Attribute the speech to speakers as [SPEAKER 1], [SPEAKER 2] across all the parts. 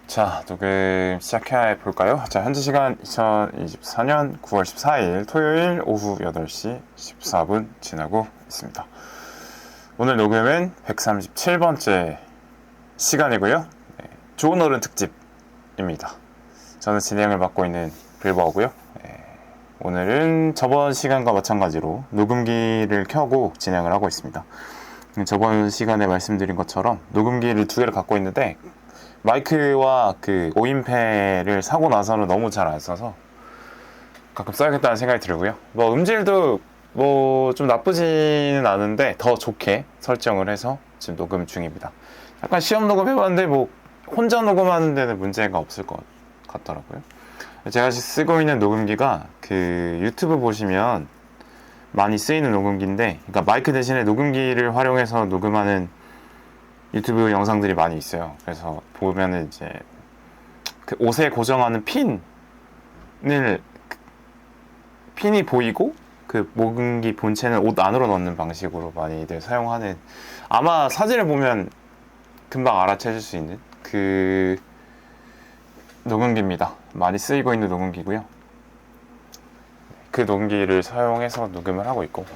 [SPEAKER 1] 자, 녹음 시작해 볼까요? 자, 현재 시간 2024년 9월 14일 토요일 오후 8시 14분 지나고 있습니다. 오늘 녹음은 137번째 시간이고요. 네, 좋은 어른 특집입니다. 저는 진행을 맡고 있는 빌버고요. 오늘은 저번 시간과 마찬가지로 녹음기를 켜고 진행을 하고 있습니다. 저번 시간에 말씀드린 것처럼 녹음기를 두 개를 갖고 있는데 마이크와 그 오인패를 사고 나서는 너무 잘 안 써서 가끔 써야겠다는 생각이 들고요. 뭐 음질도 뭐 좀 나쁘지는 않은데 더 좋게 설정을 해서 지금 녹음 중입니다. 약간 시험 녹음 해봤는데 뭐 혼자 녹음하는 데는 문제가 없을 것 같더라고요. 제가 쓰고 있는 녹음기가 그 유튜브 보시면 많이 쓰이는 녹음기인데, 그러니까 마이크 대신에 녹음기를 활용해서 녹음하는 유튜브 영상들이 많이 있어요. 그래서 보면은 이제 그 옷에 고정하는 핀이 보이고 그 녹음기 본체는 옷 안으로 넣는 방식으로 많이들 사용하는, 아마 사진을 보면 금방 알아채실 수 있는 그 녹음기입니다. 많이 쓰이고 있는 녹음기고요. 그 녹음기를 사용해서 녹음을 하고 있고, 그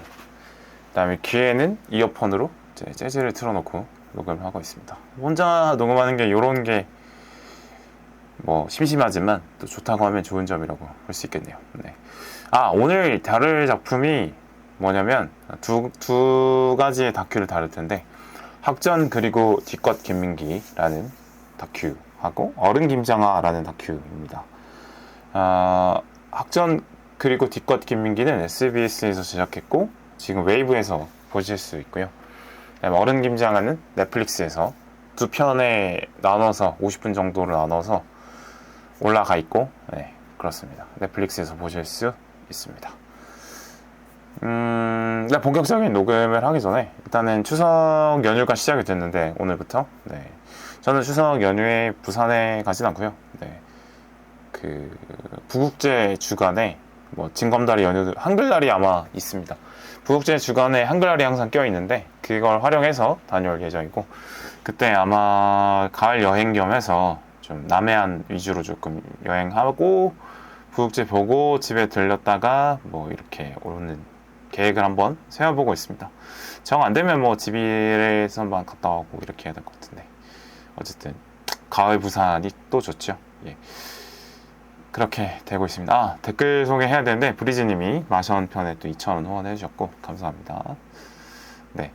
[SPEAKER 1] 다음에 귀에는 이어폰으로 이제 재즈를 틀어놓고 녹음을 하고 있습니다. 혼자 녹음하는 게 요런 게 뭐 심심하지만 또 좋다고 하면 좋은 점이라고 볼 수 있겠네요. 네. 오늘 다룰 작품이 뭐냐면 두 가지의 다큐를 다룰 텐데, 학전 그리고 뒤껏 김민기라는 다큐하고 어른 김장하라는 다큐입니다. 학전 그리고 뒤껏 김민기는 SBS에서 제작했고 지금 웨이브에서 보실 수 있고요. 어른 김장하는 넷플릭스에서 두 편에 나눠서 50분 정도로 나눠서 올라가 있고, 네, 그렇습니다. 넷플릭스에서 보실 수 있습니다. 본격적인 녹음을 하기 전에 일단은 추석 연휴가 시작이 됐는데 오늘부터, 네, 저는 추석 연휴에 부산에 가진 않고요. 네, 그 부국제 주간에 뭐 징검다리 연휴 한글날이 아마 있습니다. 부국제 주간에 한글날이 항상 껴있는데 그걸 활용해서 다녀올 예정이고, 그때 아마 가을 여행 겸해서 좀 남해안 위주로 조금 여행하고 부국제 보고 집에 들렸다가 뭐 이렇게 오는 계획을 한번 세워보고 있습니다. 정 안되면 뭐 집에서만 갔다 오고 이렇게 해야 될 것 같은데, 어쨌든 가을 부산이 또 좋죠. 예. 그렇게 되고 있습니다. 댓글 소개해야 되는데 브리즈님이 마션 편에 또 2,000원 후원해 주셨고 감사합니다. 네,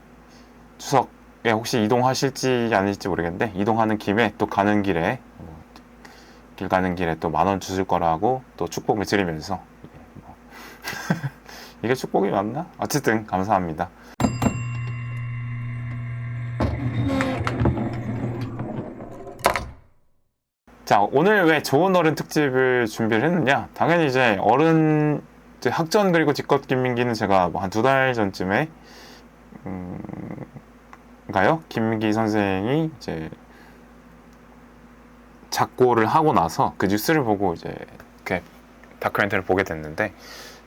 [SPEAKER 1] 추석에 혹시 이동하실지 아닐지 모르겠는데 이동하는 김에 또 가는 길에 길 가는 길에 또 10,000원 주실 거라고 또 축복을 드리면서 이게 축복이 맞나? 어쨌든 감사합니다. 자, 오늘 왜 좋은 어른 특집을 준비를 했느냐? 당연히 이제 어른, 이제 학전 그리고 뒤껏 김민기는 제가 뭐 한 2달 전쯤에, 가요? 김민기 선생이 이제 작고를 하고 나서 그 뉴스를 보고 이제 그 다큐멘터리를 보게 됐는데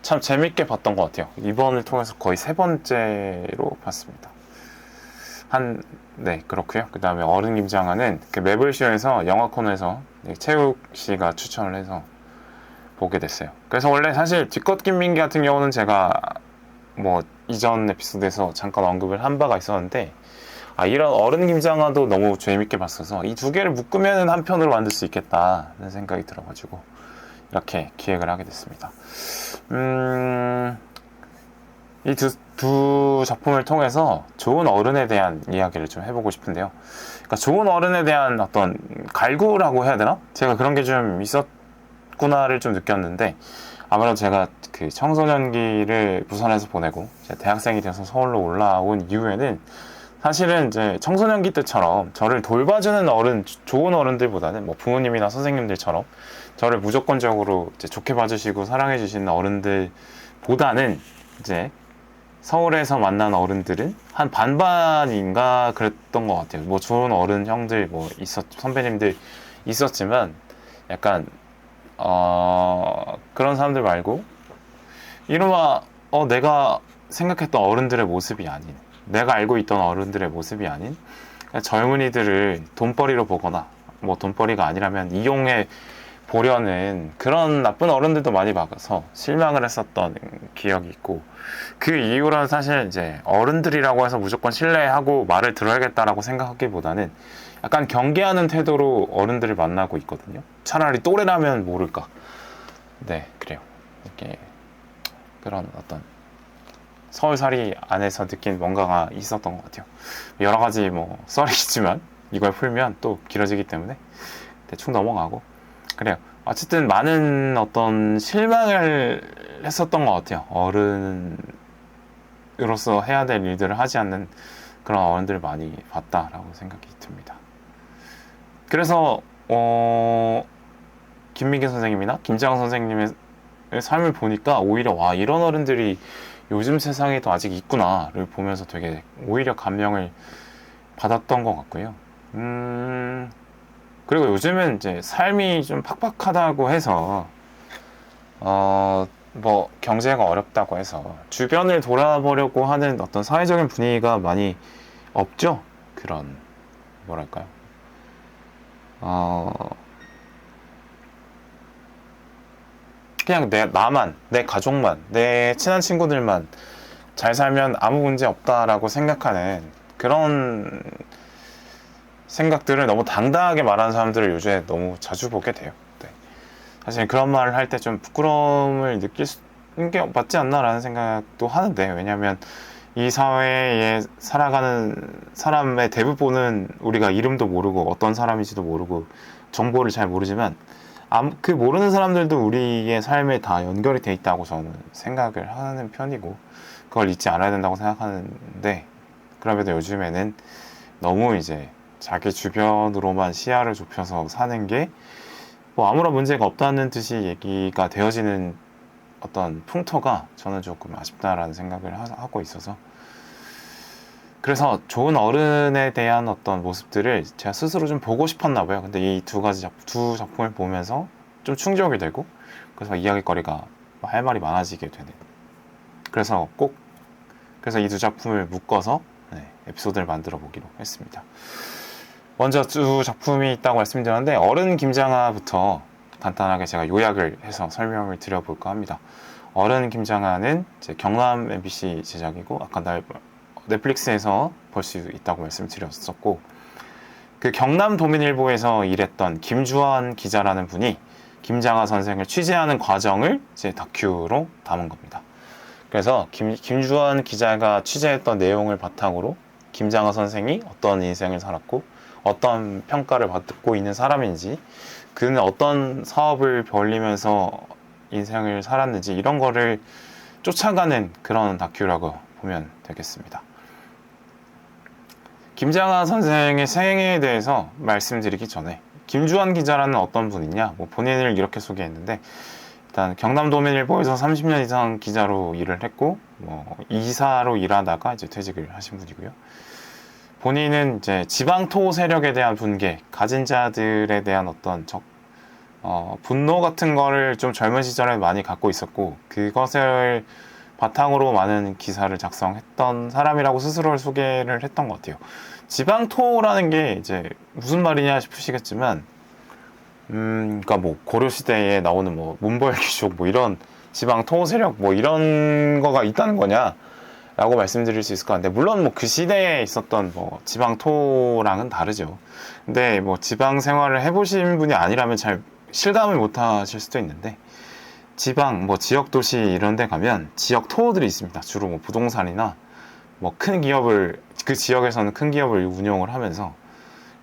[SPEAKER 1] 참 재밌게 봤던 것 같아요. 이번을 통해서 거의 3번째로 봤습니다. 네, 그렇고요. 그 다음에 어른 김장하는 그 매블쇼에서 영화 코너에서 최욱 씨가 추천을 해서 보게 됐어요. 그래서 원래 사실 뒤껏 김민기 같은 경우는 제가 뭐 이전 에피소드에서 잠깐 언급을 한 바가 있었는데, 이런 어른 김장하도 너무 재밌게 봤어서 이 두 개를 묶으면 한 편으로 만들 수 있겠다는 생각이 들어가지고 이렇게 기획을 하게 됐습니다. 이 두 작품을 통해서 좋은 어른에 대한 이야기를 좀 해보고 싶은데요. 그러니까 좋은 어른에 대한 어떤 갈구라고 해야 되나? 제가 그런 게 좀 있었구나를 좀 느꼈는데, 아무래도 제가 그 청소년기를 부산에서 보내고 대학생이 돼서 서울로 올라온 이후에는 사실은 이제 청소년기 때처럼 저를 돌봐주는 어른, 좋은 어른들보다는 뭐 부모님이나 선생님들처럼 저를 무조건적으로 이제 좋게 봐주시고 사랑해주시는 어른들보다는 이제 서울에서 만난 어른들은 한 반반인가 그랬던 것 같아요. 뭐 좋은 어른 형들 뭐 선배님들 있었지만 약간 그런 사람들 말고 이른바 내가 생각했던 어른들의 모습이 아닌, 내가 알고 있던 어른들의 모습이 아닌 젊은이들을 돈벌이로 보거나 뭐 돈벌이가 아니라면 이용해 보려는 그런 나쁜 어른들도 많이 봐서 실망을 했었던 기억이 있고, 그 이후로는 사실 이제 어른들이라고 해서 무조건 신뢰하고 말을 들어야겠다라고 생각하기보다는 약간 경계하는 태도로 어른들을 만나고 있거든요. 차라리 또래라면 모를까. 네, 그래요. 이렇게 그런 어떤 서울살이 안에서 느낀 뭔가가 있었던 것 같아요. 여러 가지 뭐 썰이 있지만 이걸 풀면 또 길어지기 때문에 대충 넘어가고 그래요. 어쨌든 많은 어떤 실망을 했었던 것 같아요. 어른으로서 해야 될 일들을 하지 않는 그런 어른들을 많이 봤다라고 생각이 듭니다. 그래서 김민기 선생님이나 김장훈 선생님의 삶을 보니까 오히려 와, 이런 어른들이 요즘 세상에도 아직 있구나를 보면서 되게 오히려 감명을 받았던 것 같고요. 그리고 요즘은 이제 삶이 좀 팍팍하다고 해서 뭐 경제가 어렵다고 해서 주변을 돌아보려고 하는 어떤 사회적인 분위기가 많이 없죠. 그런 뭐랄까요? 그냥 나만, 내 가족만, 내 친한 친구들만 잘 살면 아무 문제 없다라고 생각하는 그런 생각들을 너무 당당하게 말하는 사람들을 요즘에 너무 자주 보게 돼요. 네. 사실 그런 말을 할 때 좀 부끄러움을 느낄 게 맞지 않나라는 생각도 하는데, 왜냐하면 이 사회에 살아가는 사람의 대부분은 우리가 이름도 모르고 어떤 사람인지도 모르고 정보를 잘 모르지만 그 모르는 사람들도 우리의 삶에 다 연결이 돼 있다고 저는 생각을 하는 편이고, 그걸 잊지 않아야 된다고 생각하는데, 그럼에도 요즘에는 너무 이제 자기 주변으로만 시야를 좁혀서 사는 게 뭐 아무런 문제가 없다는 듯이 얘기가 되어지는 어떤 풍토가 저는 조금 아쉽다라는 생각을 하고 있어서, 그래서 좋은 어른에 대한 어떤 모습들을 제가 스스로 좀 보고 싶었나 봐요. 근데 이 두 작품을 보면서 좀 충족이 되고, 그래서 이야기거리가 할 말이 많아지게 되는, 그래서 이 두 작품을 묶어서 에피소드를 만들어 보기로 했습니다. 먼저 두 작품이 있다고 말씀드렸는데, 어른 김장하부터 간단하게 제가 요약을 해서 설명을 드려볼까 합니다. 어른 김장하는 이제 경남 MBC 제작이고, 아까 넷플릭스에서 볼 수 있다고 말씀드렸었고, 그 경남 도민일보에서 일했던 김주환 기자라는 분이 김장하 선생을 취재하는 과정을 이제 다큐로 담은 겁니다. 그래서 김주환 기자가 취재했던 내용을 바탕으로 김장하 선생이 어떤 인생을 살았고 어떤 평가를 받고 있는 사람인지, 그는 어떤 사업을 벌리면서 인생을 살았는지, 이런 거를 쫓아가는 그런 다큐라고 보면 되겠습니다. 김장하 선생의 생애에 대해서 말씀드리기 전에 김주환 기자라는 어떤 분이냐, 뭐 본인을 이렇게 소개했는데, 일단 경남도민일보에서 30년 이상 기자로 일을 했고, 뭐 이사로 일하다가 이제 퇴직을 하신 분이고요. 본인은 이제 지방토 세력에 대한 분개, 가진 자들에 대한 어떤 분노 같은 거를 좀 젊은 시절에 많이 갖고 있었고, 그것을 바탕으로 많은 기사를 작성했던 사람이라고 스스로를 소개를 했던 것 같아요. 지방토라는 게 이제 무슨 말이냐 싶으시겠지만, 그러니까 뭐 고려시대에 나오는 뭐 문벌귀족 뭐 이런 지방토 세력 뭐 이런 거가 있다는 거냐 라고 말씀드릴 수 있을 것 같은데, 물론 뭐 그 시대에 있었던 뭐 지방토랑은 다르죠. 근데 뭐 지방 생활을 해보신 분이 아니라면 잘 실감을 못 하실 수도 있는데, 지방 뭐 지역 도시 이런 데 가면 지역 토호들이 있습니다. 주로 뭐 부동산이나 뭐 큰 기업을, 그 지역에서는 큰 기업을 운영을 하면서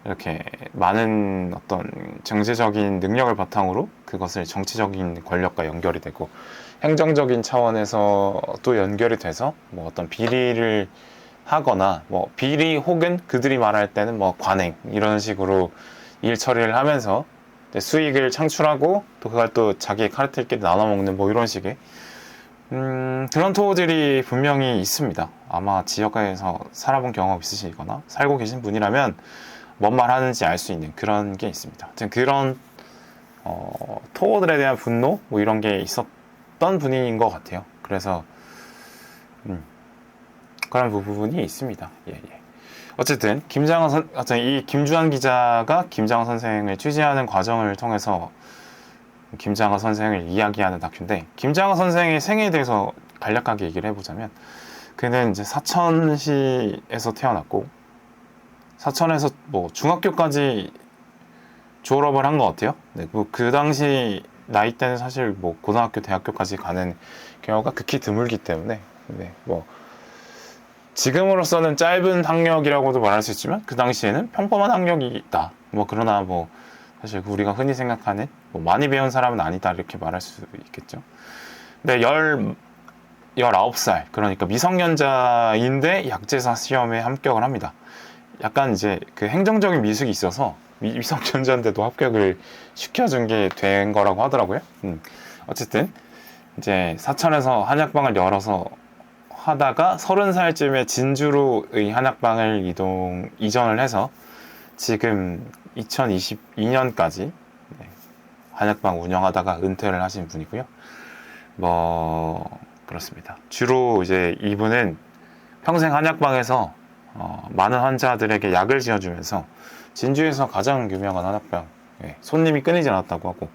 [SPEAKER 1] 이렇게 많은 어떤 정치적인 능력을 바탕으로 그것을 정치적인 권력과 연결이 되고, 행정적인 차원에서 또 연결이 돼서 뭐 어떤 비리를 하거나, 뭐 비리 혹은 그들이 말할 때는 뭐 관행 이런 식으로 일 처리를 하면서 수익을 창출하고, 또 그걸 또 자기의 카르텔끼리 나눠 먹는 뭐 이런 식의 그런 토호들이 분명히 있습니다. 아마 지역에서 살아본 경험 있으시거나 살고 계신 분이라면 뭔 말 하는지 알 수 있는 그런 게 있습니다. 아무튼 그런 토호들에 대한 분노 뭐 이런 게 있었던 분인 것 같아요. 그래서 그런 부분이 있습니다. 예. 어쨌든 이 김주환 기자가 김장하 선생을 취재하는 과정을 통해서 김장하 선생을 이야기하는 다큐인데, 김장하 선생의 생애에 대해서 간략하게 얘기를 해보자면, 그는 이제 사천시에서 태어났고, 사천에서 뭐 중학교까지 졸업을 한 것 같아요. 네, 그 당시 나이 때는 사실 뭐 고등학교, 대학교까지 가는 경우가 극히 드물기 때문에, 네, 뭐 지금으로서는 짧은 학력이라고도 말할 수 있지만 그 당시에는 평범한 학력이 있다. 뭐 그러나 뭐 사실 우리가 흔히 생각하는 뭐 많이 배운 사람은 아니다 이렇게 말할 수 있겠죠. 근데 19살, 그러니까 미성년자인데 약제사 시험에 합격을 합니다. 약간 이제 그 행정적인 미숙이 있어서 미성년자인데도 합격을 시켜준 게 된 거라고 하더라고요. 어쨌든 이제 사천에서 한약방을 열어서 하다가 30살쯤에 진주로의 한약방을 이전을 해서 지금 2022년까지 한약방 운영하다가 은퇴를 하신 분이고요. 뭐 그렇습니다. 주로 이제 이분은 평생 한약방에서 많은 환자들에게 약을 지어주면서 진주에서 가장 유명한 한약방, 손님이 끊이지 않았다고 하고,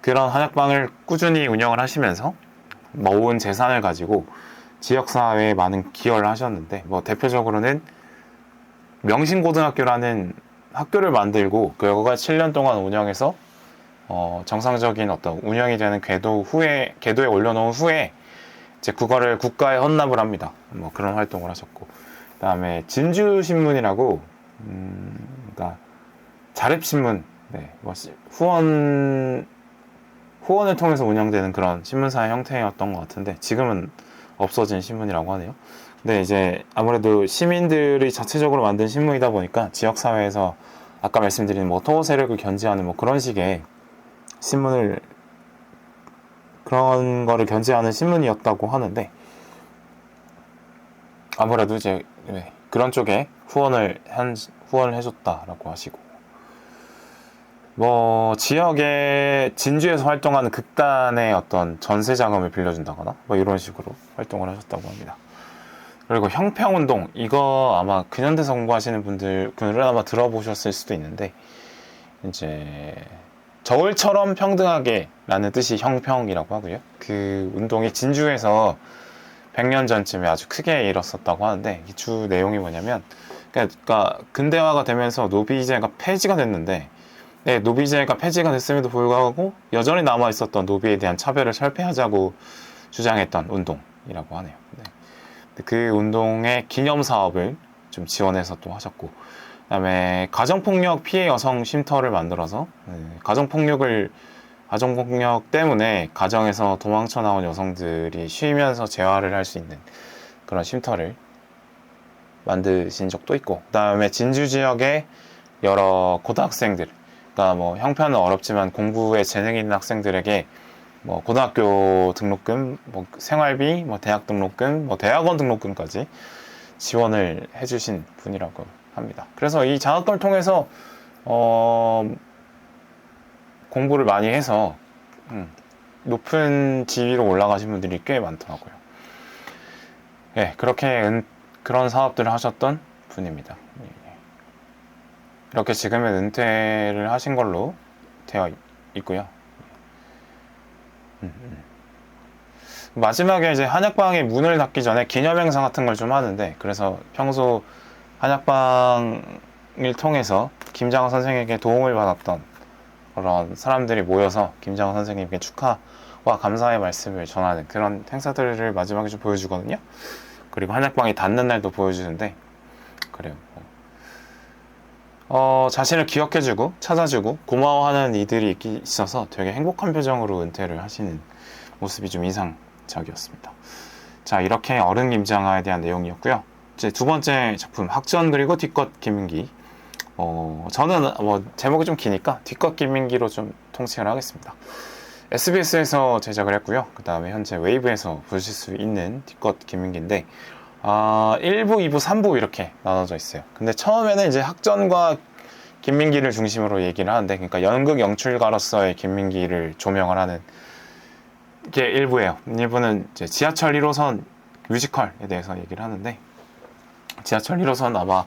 [SPEAKER 1] 그런 한약방을 꾸준히 운영을 하시면서 모은 재산을 가지고 지역사회에 많은 기여를 하셨는데, 뭐 대표적으로는 명신고등학교라는 학교를 만들고 그거가 7년 동안 운영해서 정상적인 어떤 운영이 되는 궤도에 올려놓은 후에 이제 그거를 국가에 헌납을 합니다. 뭐 그런 활동을 하셨고, 그다음에 진주신문이라고 그러니까 자립신문, 뭐 후원을 통해서 운영되는 그런 신문사의 형태였던 것 같은데 지금은 없어진 신문이라고 하네요. 근데 이제 아무래도 시민들이 자체적으로 만든 신문이다 보니까 지역사회에서 아까 말씀드린 뭐 토호 세력을 견제하는 뭐 그런 식의 그런 거를 견제하는 신문이었다고 하는데, 아무래도 이제 그런 쪽에 후원을 해줬다라고 하시고, 뭐 지역의 진주에서 활동하는 극단의 어떤 전세 자금을 빌려준다거나 뭐 이런 식으로 활동을 하셨다고 합니다. 그리고 형평운동, 이거 아마 근현대사 공부하시는 분들은 아마 들어보셨을 수도 있는데, 이제 저울처럼 평등하게 라는 뜻이 형평이라고 하고요. 그 운동이 진주에서 100년 전쯤에 아주 크게 일었었다고 하는데, 이 주 내용이 뭐냐면, 그러니까 근대화가 되면서 노비제가 폐지가 됐는데, 노비제가 폐지가 됐음에도 불구하고 여전히 남아 있었던 노비에 대한 차별을 철폐하자고 주장했던 운동이라고 하네요. 그 운동의 기념 사업을 좀 지원해서 또 하셨고, 그다음에 가정폭력 피해 여성 쉼터를 만들어서 가정폭력 때문에 가정에서 도망쳐 나온 여성들이 쉬면서 재활을 할 수 있는 그런 쉼터를 만드신 적도 있고, 그다음에 진주 지역의 여러 고등학생들, 그러니까 뭐 형편은 어렵지만 공부에 재능 있는 학생들에게 뭐 고등학교 등록금, 뭐 생활비, 뭐 대학 등록금, 뭐 대학원 등록금까지 지원을 해주신 분이라고 합니다. 그래서 이 장학금을 통해서 공부를 많이 해서 높은 지위로 올라가신 분들이 꽤 많더라고요. 그렇게 그런 사업들을 하셨던 분입니다. 이렇게 지금은 은퇴를 하신 걸로 되어 있고요. 마지막에 이제 한약방의 문을 닫기 전에 기념행사 같은 걸 좀 하는데, 그래서 평소 한약방을 통해서 김장하 선생에게 도움을 받았던 그런 사람들이 모여서 김장하 선생님께 축하와 감사의 말씀을 전하는 그런 행사들을 마지막에 좀 보여주거든요. 그리고 한약방이 닫는 날도 보여주는데, 그래요. 자신을 기억해주고 찾아주고 고마워하는 이들이 있어서 되게 행복한 표정으로 은퇴를 하시는 모습이 좀 인상적이었습니다. 자, 이렇게 어른 김장하에 대한 내용이었고요. 이제 두 번째 작품, 학전 그리고 뒤끝 김민기. 저는 제목이 좀 기니까 뒤끝 김민기로 좀 통칭을 하겠습니다. SBS에서 제작을 했고요. 그 다음에 현재 웨이브에서 보실 수 있는 뒤끝 김민기인데, 1부, 2부, 3부 이렇게 나눠져 있어요. 근데 처음에는 이제 학전과 김민기를 중심으로 얘기를 하는데, 그러니까 연극 연출가로서의 김민기를 조명을 하는 게 1부예요. 1부는 이제 지하철 1호선 뮤지컬에 대해서 얘기를 하는데, 지하철 1호선 아마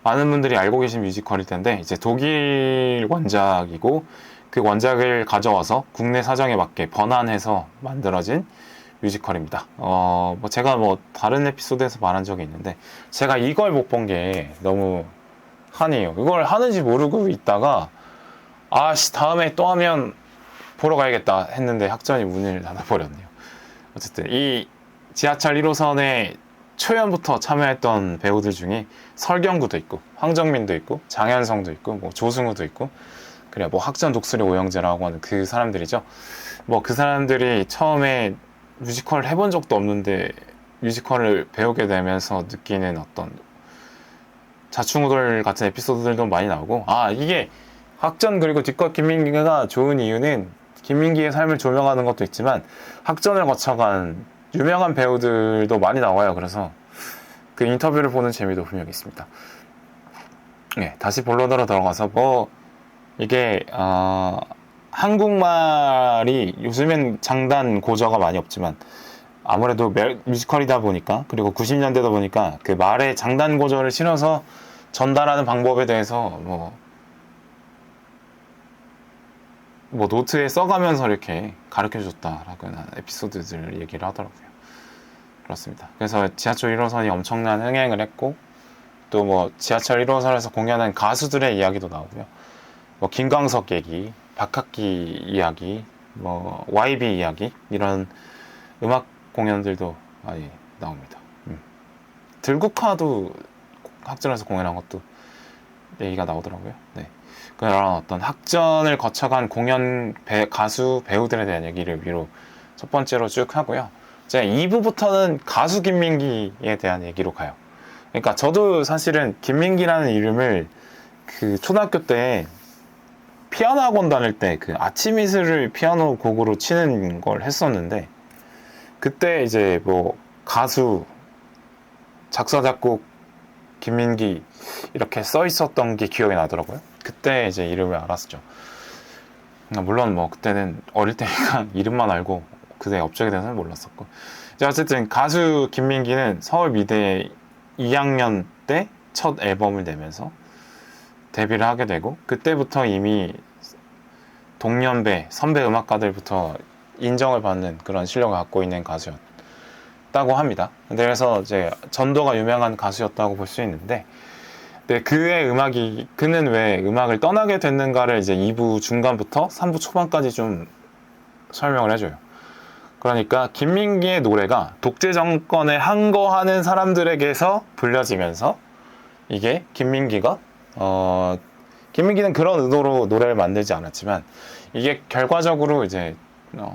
[SPEAKER 1] 많은 분들이 알고 계신 뮤지컬일 텐데, 이제 독일 원작이고 그 원작을 가져와서 국내 사정에 맞게 번안해서 만들어진 뮤지컬입니다. 뭐 제가 뭐 다른 에피소드에서 말한 적이 있는데, 제가 이걸 못 본 게 너무 한이에요. 이걸 하는지 모르고 있다가 다음에 또 하면 보러 가야겠다 했는데 학전이 문을 닫아버렸네요. 어쨌든 이 지하철 1호선에 초연부터 참여했던 배우들 중에 설경구도 있고, 황정민도 있고, 장현성도 있고, 뭐 조승우도 있고, 그래 뭐 학전 독수리 오영재라고 하는 그 사람들이죠. 뭐 그 사람들이 처음에 뮤지컬을 해본 적도 없는데 뮤지컬을 배우게 되면서 느끼는 어떤 자충우돌 같은 에피소드들도 많이 나오고, 이게 학전 그리고 뒷것 김민기가 좋은 이유는 김민기의 삶을 조명하는 것도 있지만 학전을 거쳐간 유명한 배우들도 많이 나와요. 그래서 그 인터뷰를 보는 재미도 분명히 있습니다. 네, 다시 본론으로 들어가서 이게 한국말이 요즘엔 장단 고저가 많이 없지만 아무래도 뮤지컬이다 보니까, 그리고 90년대다 보니까 그 말의 장단 고저를 실어서 전달하는 방법에 대해서 뭐 노트에 써가면서 이렇게 가르쳐줬다라고 하는 에피소드들을 얘기를 하더라고요. 그렇습니다. 그래서 지하철 1호선이 엄청난 흥행을 했고, 또 뭐 지하철 1호선에서 공연한 가수들의 이야기도 나오고요. 뭐 김광석 얘기, 박학기 이야기, 뭐 YB 이야기, 이런 음악 공연들도 많이 나옵니다. 들국화도 학전에서 공연한 것도 얘기가 나오더라고요. 네. 그런 어떤 학전을 거쳐간 공연 가수 배우들에 대한 얘기를 위로 첫 번째로 쭉 하고요. 이제 2부부터는 가수 김민기에 대한 얘기로 가요. 그러니까 저도 사실은 김민기라는 이름을 그 초등학교 때 피아노 학원 다닐 때 그 아침 이슬을 피아노 곡으로 치는 걸 했었는데, 그때 이제 뭐 가수, 작사, 작곡 김민기 이렇게 써 있었던 게 기억이 나더라고요. 그때 이제 이름을 알았죠. 물론 뭐 그때는 어릴 때니까 이름만 알고 그때 업적에 대해서는 몰랐었고. 이제 어쨌든 가수 김민기는 서울미대 2학년 때 첫 앨범을 내면서 데뷔를 하게 되고, 그때부터 이미 동년배, 선배 음악가들부터 인정을 받는 그런 실력을 갖고 있는 가수였다고 합니다. 그래서 이제 전도가 유명한 가수였다고 볼 수 있는데, 그는 왜 음악을 떠나게 됐는가를 이제 2부 중간부터 3부 초반까지 좀 설명을 해줘요. 그러니까 김민기의 노래가 독재 정권에 항거하는 사람들에게서 불려지면서, 이게 김민기는 그런 의도로 노래를 만들지 않았지만, 이게 결과적으로 이제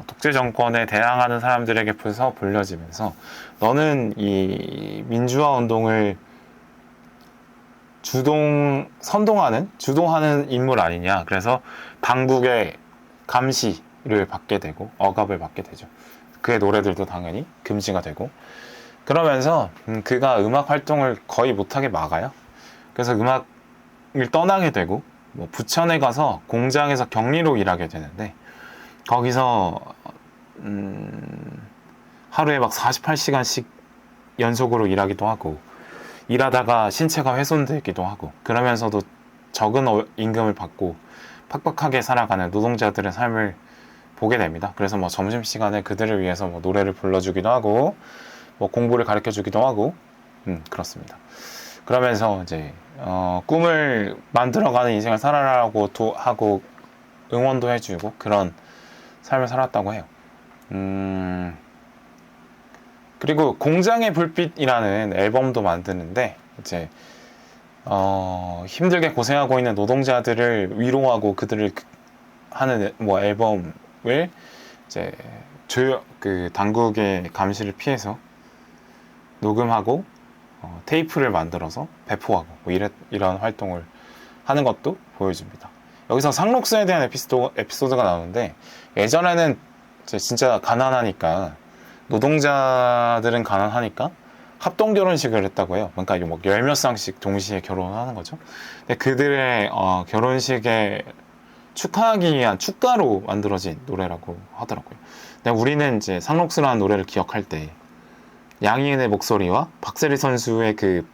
[SPEAKER 1] 독재 정권에 대항하는 사람들에게서 불려지면서, 너는 이 민주화 운동을 주도하는 인물 아니냐. 그래서 당국의 감시를 받게 되고 억압을 받게 되죠. 그의 노래들도 당연히 금지가 되고, 그러면서 그가 음악 활동을 거의 못하게 막아요. 그래서 음악을 떠나게 되고, 뭐 부천에 가서 공장에서 격리로 일하게 되는데, 거기서 하루에 막 48시간씩 연속으로 일하기도 하고, 일하다가 신체가 훼손되기도 하고, 그러면서도 적은 임금을 받고 팍팍하게 살아가는 노동자들의 삶을 보게 됩니다. 그래서 뭐 점심시간에 그들을 위해서 뭐 노래를 불러주기도 하고, 뭐 공부를 가르쳐주기도 하고, 그렇습니다. 그러면서 이제 꿈을 만들어가는 인생을 살아라고 하고 응원도 해주고, 그런 삶을 살았다고 해요. 그리고 공장의 불빛이라는 앨범도 만드는데, 이제 힘들게 고생하고 있는 노동자들을 위로하고 그들을 하는 뭐 앨범을 이제 그 당국의 감시를 피해서 녹음하고 테이프를 만들어서 배포하고 뭐 이런 활동을 하는 것도 보여줍니다. 여기서 상록수에 대한 에피소드가 나오는데, 예전에는 진짜 가난하니까, 노동자들은 가난하니까 합동 결혼식을 했다고 해요. 그러니까 뭐 열몇 쌍씩 동시에 결혼하는 거죠. 근데 그들의 결혼식에 축하하기 위한 축가로 만들어진 노래라고 하더라고요. 근데 우리는 이제 상록수라는 노래를 기억할 때 양희은의 목소리와 박세리 선수의 그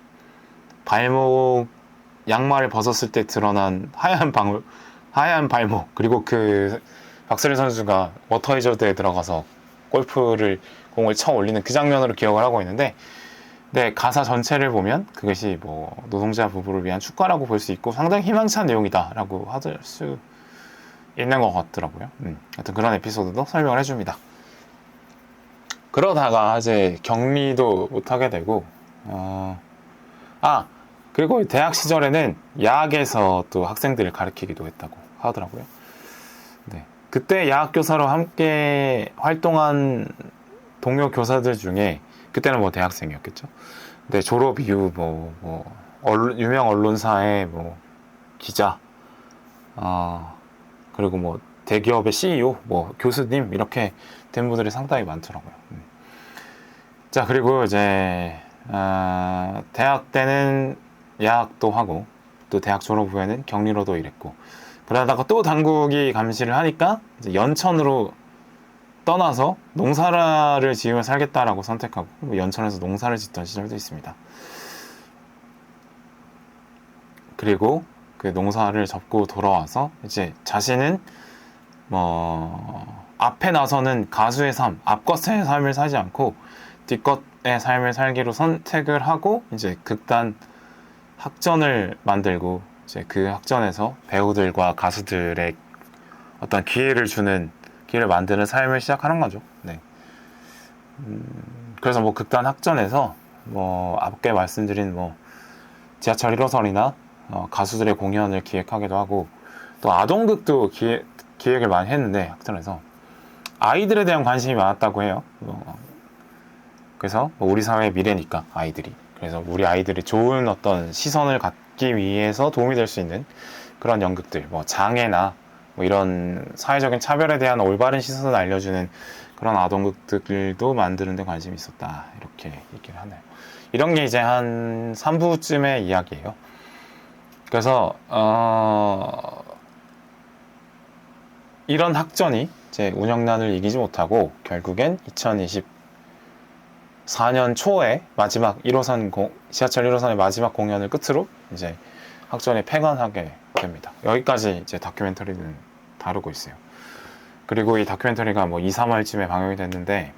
[SPEAKER 1] 발목 양말을 벗었을 때 드러난 하얀 발목, 그리고 그 박세리 선수가 워터 해저드에 들어가서 공을 쳐 올리는 그 장면으로 기억을 하고 있는데, 네, 가사 전체를 보면 그것이 뭐 노동자 부부를 위한 축가라고 볼 수 있고 상당히 희망찬 내용이다라고 할 수 있는 것 같더라고요. 하여튼 그런 에피소드도 설명을 해줍니다. 그러다가 이제 격리도 못하게 되고, 그리고 대학 시절에는 야학에서 또 학생들을 가르치기도 했다고 하더라고요. 네. 그때 야학교사로 함께 활동한 동료 교사들 중에, 그때는 뭐 대학생이었겠죠. 근데 졸업 이후 유명 언론사의 기자, 그리고 뭐 대기업의 CEO, 교수님, 이렇게 된 분들이 상당히 많더라고요. 자, 그리고 이제 대학 때는 야학도 하고, 또 대학 졸업 후에는 격리로도 일했고, 그러다가 또 당국이 감시를 하니까 이제 연천으로 떠나서 농사를 지으며 살겠다라고 선택하고 연천에서 농사를 짓던 시절도 있습니다. 그리고 그 농사를 접고 돌아와서 이제 자신은 앞에 나서는 가수의 삶, 앞것의 삶을 살지 않고 뒷것의 삶을 살기로 선택을 하고 이제 극단 학전을 만들고, 이제 그 학전에서 배우들과 가수들의 어떤 기회를 만드는 삶을 시작하는 거죠. 네. 그래서 극단 학전에서 앞에 말씀드린 지하철 1호선이나 가수들의 공연을 기획하기도 하고, 또 아동극도 기획을 많이 했는데, 학전에서 아이들에 대한 관심이 많았다고 해요. 그래서 우리 사회의 미래니까 아이들이, 그래서 우리 아이들이 좋은 어떤 시선을 갖기 위해서 도움이 될 수 있는 그런 연극들, 장애나 이런 사회적인 차별에 대한 올바른 시선을 알려주는 그런 아동극들도 만드는 데 관심이 있었다, 이렇게 얘기를 하네요. 이런 게 이제 한 3부쯤의 이야기예요. 그래서 이런 학전이 이제 운영난을 이기지 못하고 결국엔 2024년 초에 마지막 지하철 1호선의 마지막 공연을 끝으로 이제 학전이 폐관하게 됩니다. 여기까지 이제 다큐멘터리는 다루고 있어요. 그리고 이 다큐멘터리가 2, 3월쯤에 방영이 됐는데,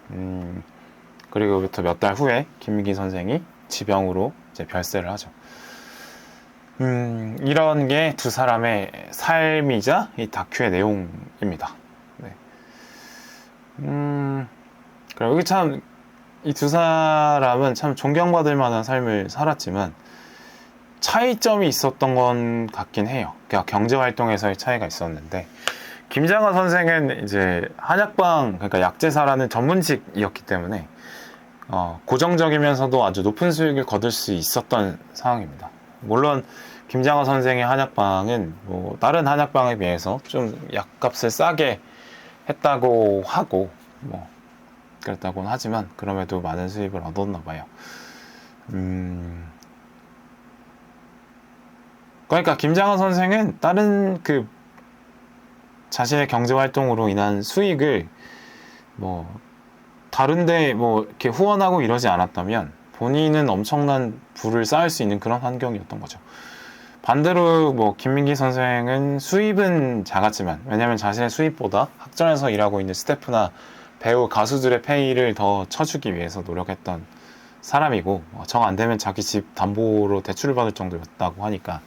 [SPEAKER 1] 그리고부터 몇 달 후에 김민기 선생이 지병으로 이제 별세를 하죠. 이런 게 두 사람의 삶이자 이 다큐의 내용입니다. 네. 그리고 여기 참 이 두 사람은 참 존경받을 만한 삶을 살았지만 차이점이 있었던 건 같긴 해요. 그러니까 경제활동에서의 차이가 있었는데, 김장하 선생은 이제 한약방, 그러니까 약제사라는 전문직이었기 때문에 고정적이면서도 아주 높은 수익을 거둘 수 있었던 상황입니다. 물론 김장하 선생의 한약방은 다른 한약방에 비해서 좀 약값을 싸게 했다고 하고 그랬다고는 하지만 그럼에도 많은 수입을 얻었나 봐요. 그러니까 김장하 선생은 다른 자신의 경제활동으로 인한 수익을 다른데 이렇게 후원하고 이러지 않았다면 본인은 엄청난 부를 쌓을 수 있는 그런 환경이었던 거죠. 반대로 김민기 선생은 수입은 작았지만, 왜냐하면 자신의 수입보다 학전에서 일하고 있는 스태프나 배우, 가수들의 페이를 더 쳐주기 위해서 노력했던 사람이고, 정 안 되면 자기 집 담보로 대출을 받을 정도였다고 하니까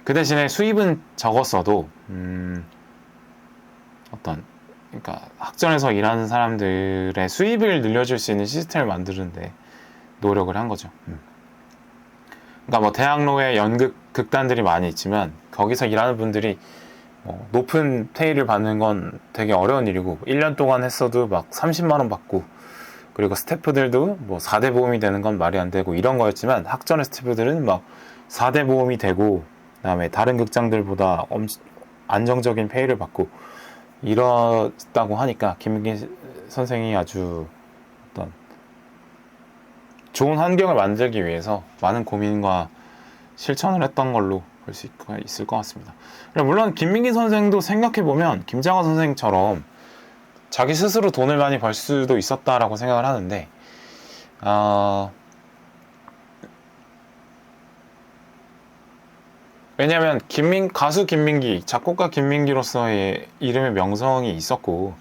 [SPEAKER 1] 그 대신에 수입은 적었어도 그러니까 학전에서 일하는 사람들의 수입을 늘려줄 수 있는 시스템을 만드는데 노력을 한 거죠. 그러니까 대학로에 연극 극단들이 많이 있지만 거기서 일하는 분들이 높은 페이를 받는 건 되게 어려운 일이고, 1년 동안 했어도 30만 원 받고, 그리고 스태프들도 4대 보험이 되는 건 말이 안 되고 이런 거였지만, 학전의 스태프들은 4대 보험이 되고, 그다음에 다른 극장들보다 안정적인 페이를 받고 이렇다고 하니까 김민기 선생이 아주 어떤 좋은 환경을 만들기 위해서 많은 고민과 실천을 했던 걸로 볼 수 있을 것 같습니다. 물론 김민기 선생도 생각해보면 김장하 선생처럼 자기 스스로 돈을 많이 벌 수도 있었다라고 생각을 하는데, 왜냐면 가수 김민기, 작곡가 김민기로서의 이름의 명성이 있었고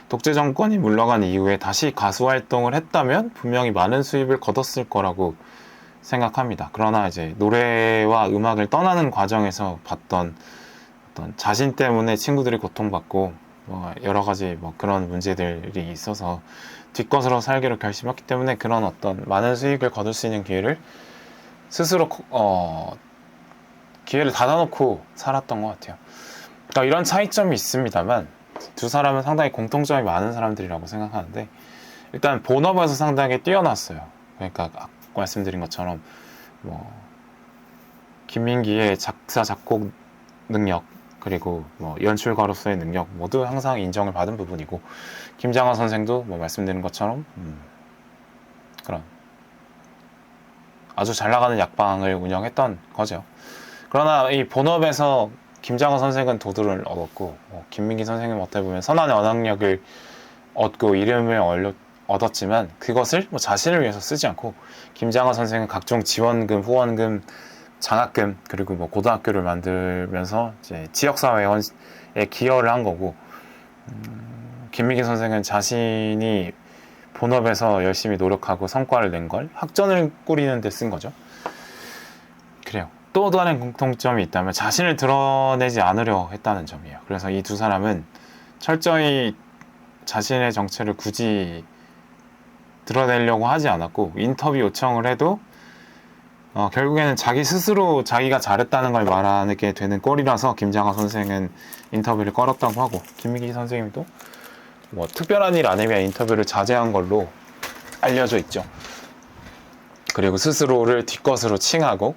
[SPEAKER 1] 독재 정권이 물러간 이후에 다시 가수 활동을 했다면 분명히 많은 수입을 거뒀을 거라고 생각합니다. 그러나 이제 노래와 음악을 떠나는 과정에서 봤던 어떤 자신 때문에 친구들이 고통받고 뭐 여러 가지 뭐 그런 문제들이 있어서 뒷것으로 살기로 결심했기 때문에 그런 어떤 많은 수익을 거둘 수 있는 기회를 스스로 기회를 닫아놓고 살았던 것 같아요. 그러니까 이런 차이점이 있습니다만 두 사람은 상당히 공통점이 많은 사람들이라고 생각하는데 일단 본업에서 상당히 뛰어났어요. 그러니까 아까 말씀드린 것처럼 뭐 김민기의 작사 작곡 능력 그리고 뭐 연출가로서의 능력 모두 항상 인정을 받은 부분이고 김장하 선생도 뭐 말씀드린 것처럼 그런 아주 잘 나가는 약방을 운영했던 거죠. 그러나 이 본업에서 김장하 선생은 도둑을 얻었고 김민기 선생은 어떻게 보면 선한의 언학력을 얻고 이름을 얻었지만 그것을 뭐 자신을 위해서 쓰지 않고 김장하 선생은 각종 지원금, 후원금, 장학금 그리고 뭐 고등학교를 만들면서 이제 지역사회에 기여를 한 거고 김민기 선생은 자신이 본업에서 열심히 노력하고 성과를 낸 걸 학전을 꾸리는 데 쓴 거죠. 그래요. 또 다른 공통점이 있다면 자신을 드러내지 않으려 했다는 점이에요. 그래서 이 두 사람은 철저히 자신의 정체를 굳이 드러내려고 하지 않았고 인터뷰 요청을 해도 결국에는 자기 스스로 자기가 잘했다는 걸 말하게 되는 꼴이라서 김장하 선생은 인터뷰를 꺼렸다고 하고 김민기 선생님도 뭐 특별한 일 아니면 인터뷰를 자제한 걸로 알려져 있죠. 그리고 스스로를 뒷것으로 칭하고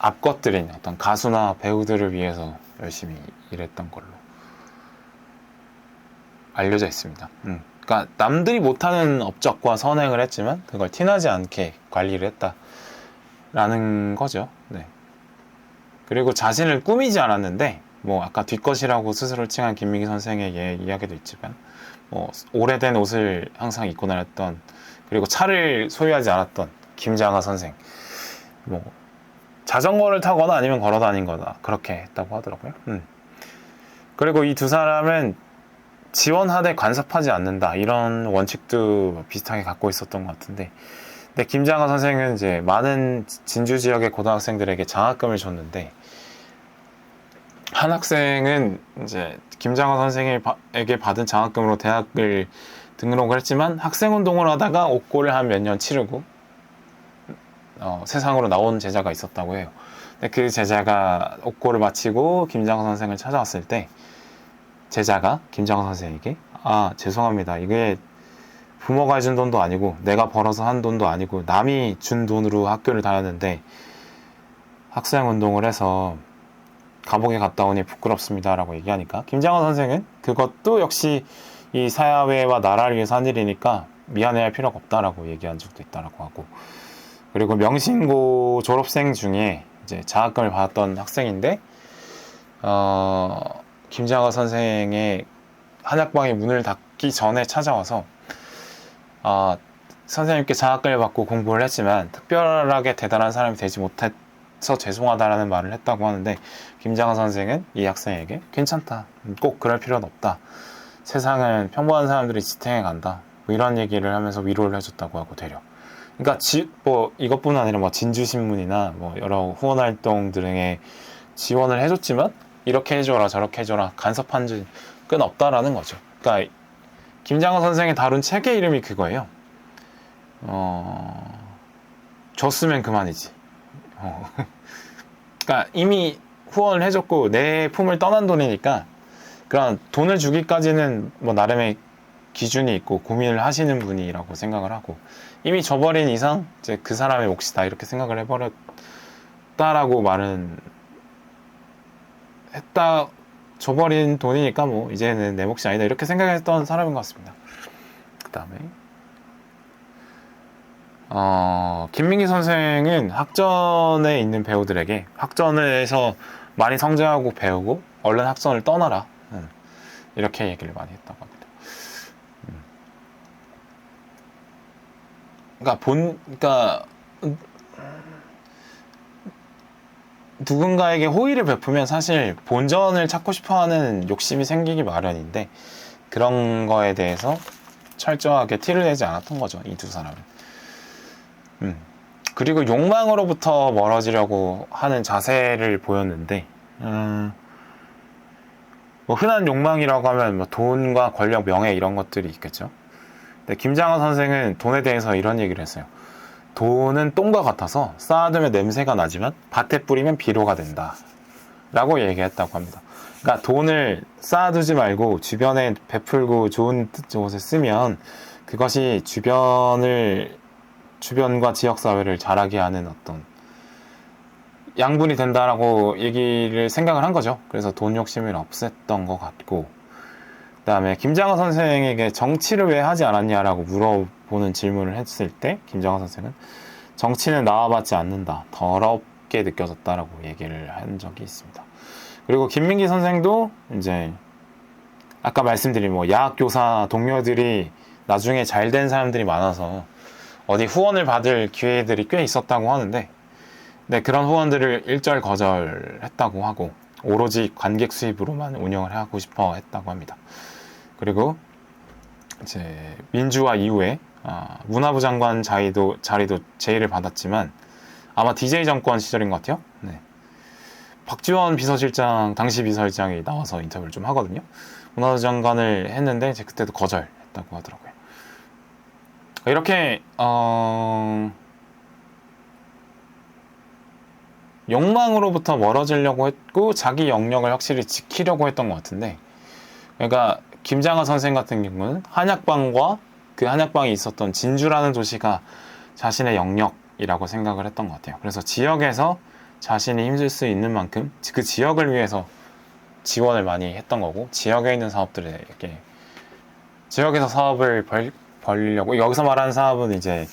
[SPEAKER 1] 앞것들인 어떤 가수나 배우들을 위해서 열심히 일했던 걸로 알려져 있습니다. 그러니까 남들이 못하는 업적과 선행을 했지만 그걸 티나지 않게 관리를 했다라는 거죠. 네. 그리고 자신을 꾸미지 않았는데 뭐 아까 뒷것이라고 스스로 칭한 김민기 선생의 이야기도 있지만 뭐 오래된 옷을 항상 입고 다녔던 그리고 차를 소유하지 않았던 김장하 선생 뭐 자전거를 타거나 아니면 걸어 다닌 거다 그렇게 했다고 하더라고요. 그리고 이 두 사람은 지원하되 간섭하지 않는다 이런 원칙도 비슷하게 갖고 있었던 것 같은데 근데 김장하 선생은 이제 많은 진주 지역의 고등학생들에게 장학금을 줬는데 한 학생은 이제 김장하 선생에게 받은 장학금으로 대학을 등록을 했지만 학생운동을 하다가 옥고를 한 몇 년 치르고 세상으로 나온 제자가 있었다고 해요. 근데 그 제자가 옥고를 마치고 김장하 선생을 찾아왔을 때 제자가 김장하 선생에게 죄송합니다. 이게 부모가 해준 돈도 아니고 내가 벌어서 한 돈도 아니고 남이 준 돈으로 학교를 다녔는데 학생운동을 해서 감옥에 갔다 오니 부끄럽습니다 라고 얘기하니까 김장하 선생은 그것도 역시 이 사회와 나라를 위해서 한 일이니까 미안해할 필요가 없다라고 얘기한 적도 있다라고 하고 그리고 명신고 졸업생 중에 이제 장학금을 받았던 학생인데 김장하 선생의 한약방의 문을 닫기 전에 찾아와서 선생님께 장학금을 받고 공부를 했지만 특별하게 대단한 사람이 되지 못해서 죄송하다라는 말을 했다고 하는데 김장하 선생은 이 학생에게 괜찮다, 꼭 그럴 필요는 없다, 세상은 평범한 사람들이 지탱해 간다 뭐 이런 얘기를 하면서 위로를 해줬다고 하고 되려. 그러니까 뭐 이것뿐 아니라 뭐 진주신문이나 뭐 여러 후원활동 등에 지원을 해줬지만 이렇게 해줘라 저렇게 해줘라 간섭한 적은 없다라는 거죠. 그러니까 김장하 선생이 다룬 책의 이름이 그거예요. 줬으면 그만이지. 그러니까 이미 후원을 해줬고 내 품을 떠난 돈이니까 그런 돈을 주기까지는 뭐 나름의 기준이 있고 고민을 하시는 분이라고 생각을 하고 이미 줘버린 이상 이제 그 사람의 몫이다 이렇게 생각을 해버렸다라고 말은 했다. 줘버린 돈이니까 뭐 이제는 내 몫이 아니다 이렇게 생각했던 사람인 것 같습니다. 그 다음에 김민기 선생은 학전에 있는 배우들에게 학전에서 많이 성장하고 배우고 얼른 학전을 떠나라 이렇게 얘기를 많이 했다고 합니다. 그러니까 누군가에게 호의를 베푸면 사실 본전을 찾고 싶어하는 욕심이 생기기 마련인데 그런 거에 대해서 철저하게 티를 내지 않았던 거죠, 이 두 사람은. 그리고 욕망으로부터 멀어지려고 하는 자세를 보였는데, 뭐 흔한 욕망이라고 하면 뭐 돈과 권력, 명예 이런 것들이 있겠죠. 근데 김장하 선생은 돈에 대해서 이런 얘기를 했어요. 돈은 똥과 같아서 쌓아두면 냄새가 나지만 밭에 뿌리면 비료가 된다 라고 얘기했다고 합니다. 그러니까 돈을 쌓아두지 말고 주변에 베풀고 좋은 곳에 쓰면 그것이 주변과 지역사회를 자라게 하는 어떤 양분이 된다라고 얘기를 생각을 한 거죠. 그래서 돈 욕심을 없앴던 것 같고, 그 다음에 김장하 선생에게 정치를 왜 하지 않았냐라고 물어보는 질문을 했을 때 김장하 선생은 정치는 나와받지 않는다, 더럽게 느껴졌다라고 얘기를 한 적이 있습니다. 그리고 김민기 선생도 이제 아까 말씀드린 뭐 야학교사 동료들이 나중에 잘된 사람들이 많아서 어디 후원을 받을 기회들이 꽤 있었다고 하는데, 네, 그런 후원들을 일절 거절했다고 하고 오로지 관객 수입으로만 운영을 하고 싶어 했다고 합니다. 그리고 이제 민주화 이후에 문화부 장관 자리도 제의를 받았지만 아마 DJ 정권 시절인 것 같아요. 네. 박지원 비서실장, 당시 비서실장이 나와서 인터뷰를 좀 하거든요. 문화부 장관을 했는데 이제 그때도 거절했다고 하더라고요. 이렇게 욕망으로부터 멀어지려고 했고 자기 영역을 확실히 지키려고 했던 것 같은데, 그러니까 김장하 선생 같은 경우는 한약방과 그 한약방이 있었던 진주라는 도시가 자신의 영역이라고 생각을 했던 것 같아요. 그래서 지역에서 자신이 힘쓸 수 있는 만큼 그 지역을 위해서 지원을 많이 했던 거고, 지역에 있는 사업들에 이렇게 지역에서 사업을 벌리려고, 여기서 말하는 사업은 이제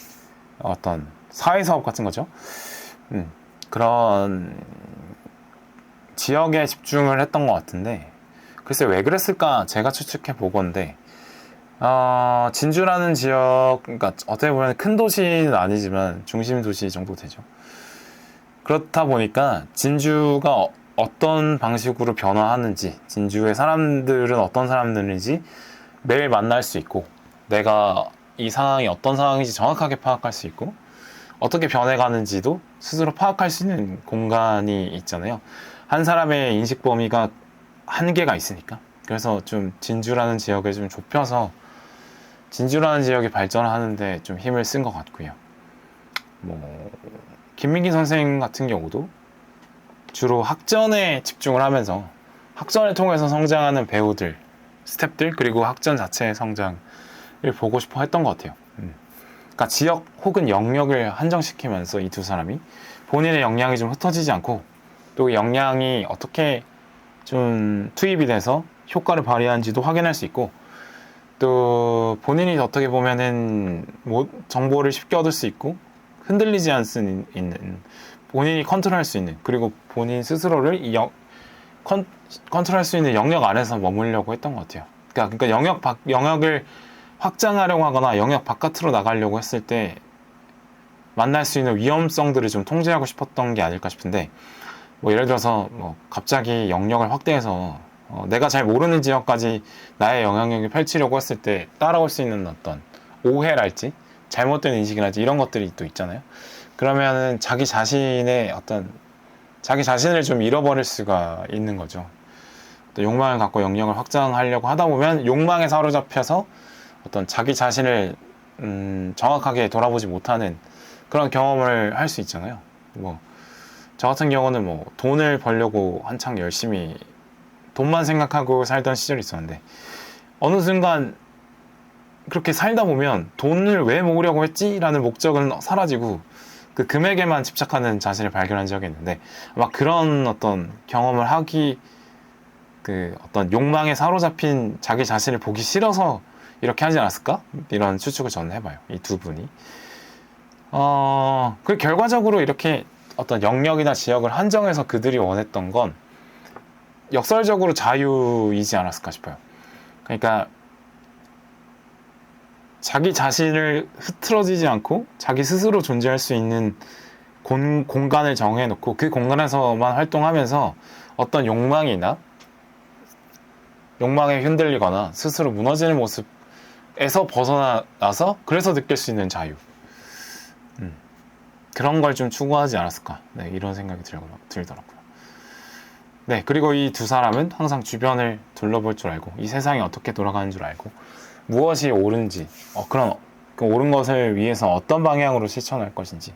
[SPEAKER 1] 어떤 사회사업 같은 거죠. 그런 지역에 집중을 했던 것 같은데, 글쎄 왜 그랬을까 제가 추측해 보건데, 진주라는 지역, 그러니까 어떻게 보면 큰 도시는 아니지만 중심 도시 정도 되죠. 그렇다 보니까 진주가 어떤 방식으로 변화하는지, 진주의 사람들은 어떤 사람들인지 매일 만날 수 있고, 내가 이 상황이 어떤 상황인지 정확하게 파악할 수 있고, 어떻게 변해가는지도 스스로 파악할 수 있는 공간이 있잖아요. 한 사람의 인식 범위가 한계가 있으니까. 그래서 좀 진주라는 지역을 좀 좁혀서 진주라는 지역이 발전하는데 좀 힘을 쓴 것 같고요. 뭐 김민기 선생 같은 경우도 주로 학전에 집중을 하면서 학전을 통해서 성장하는 배우들, 스태프들, 그리고 학전 자체의 성장을 보고 싶어 했던 것 같아요. 그러니까 지역 혹은 영역을 한정시키면서 이 두 사람이 본인의 역량이 좀 흩어지지 않고, 또 역량이 어떻게 좀 투입이 돼서 효과를 발휘하는지도 확인할 수 있고, 또 본인이 어떻게 보면은 정보를 쉽게 얻을 수 있고 흔들리지 않는, 본인이 컨트롤할 수 있는, 그리고 본인 스스로를 컨트롤할 수 있는 영역 안에서 머물려고 했던 것 같아요. 그러니까 영역을 확장하려고 하거나 영역 바깥으로 나가려고 했을 때 만날 수 있는 위험성들을 좀 통제하고 싶었던 게 아닐까 싶은데, 뭐 예를 들어서 뭐 갑자기 영역을 확대해서 내가 잘 모르는 지역까지 나의 영향력을 펼치려고 했을 때 따라올 수 있는 어떤 오해랄지 잘못된 인식이랄지 이런 것들이 또 있잖아요. 그러면은 자기 자신을 좀 잃어버릴 수가 있는 거죠. 또 욕망을 갖고 영역을 확장하려고 하다 보면 욕망에 사로잡혀서 어떤 자기 자신을 정확하게 돌아보지 못하는 그런 경험을 할 수 있잖아요. 뭐 저 같은 경우는 뭐 돈을 벌려고 한창 열심히 돈만 생각하고 살던 시절이 있었는데, 어느 순간 그렇게 살다 보면 돈을 왜 모으려고 했지? 라는 목적은 사라지고 그 금액에만 집착하는 자신을 발견한 적이 있는데, 아마 그런 어떤 경험을 어떤 욕망에 사로잡힌 자기 자신을 보기 싫어서 이렇게 하지 않았을까? 이런 추측을 저는 해봐요. 이 두 분이. 그 결과적으로 이렇게 어떤 영역이나 지역을 한정해서 그들이 원했던 건 역설적으로 자유이지 않았을까 싶어요. 그러니까 자기 자신을 흐트러지지 않고 자기 스스로 존재할 수 있는 공간을 정해놓고 그 공간에서만 활동하면서 어떤 욕망에 흔들리거나 스스로 무너지는 모습에서 벗어나서 그래서 느낄 수 있는 자유, 그런 걸 좀 추구하지 않았을까, 네, 이런 생각이 들더라고요. 네, 그리고 이 두 사람은 항상 주변을 둘러볼 줄 알고 이 세상이 어떻게 돌아가는 줄 알고 무엇이 옳은지, 그런 그 옳은 것을 위해서 어떤 방향으로 실천할 것인지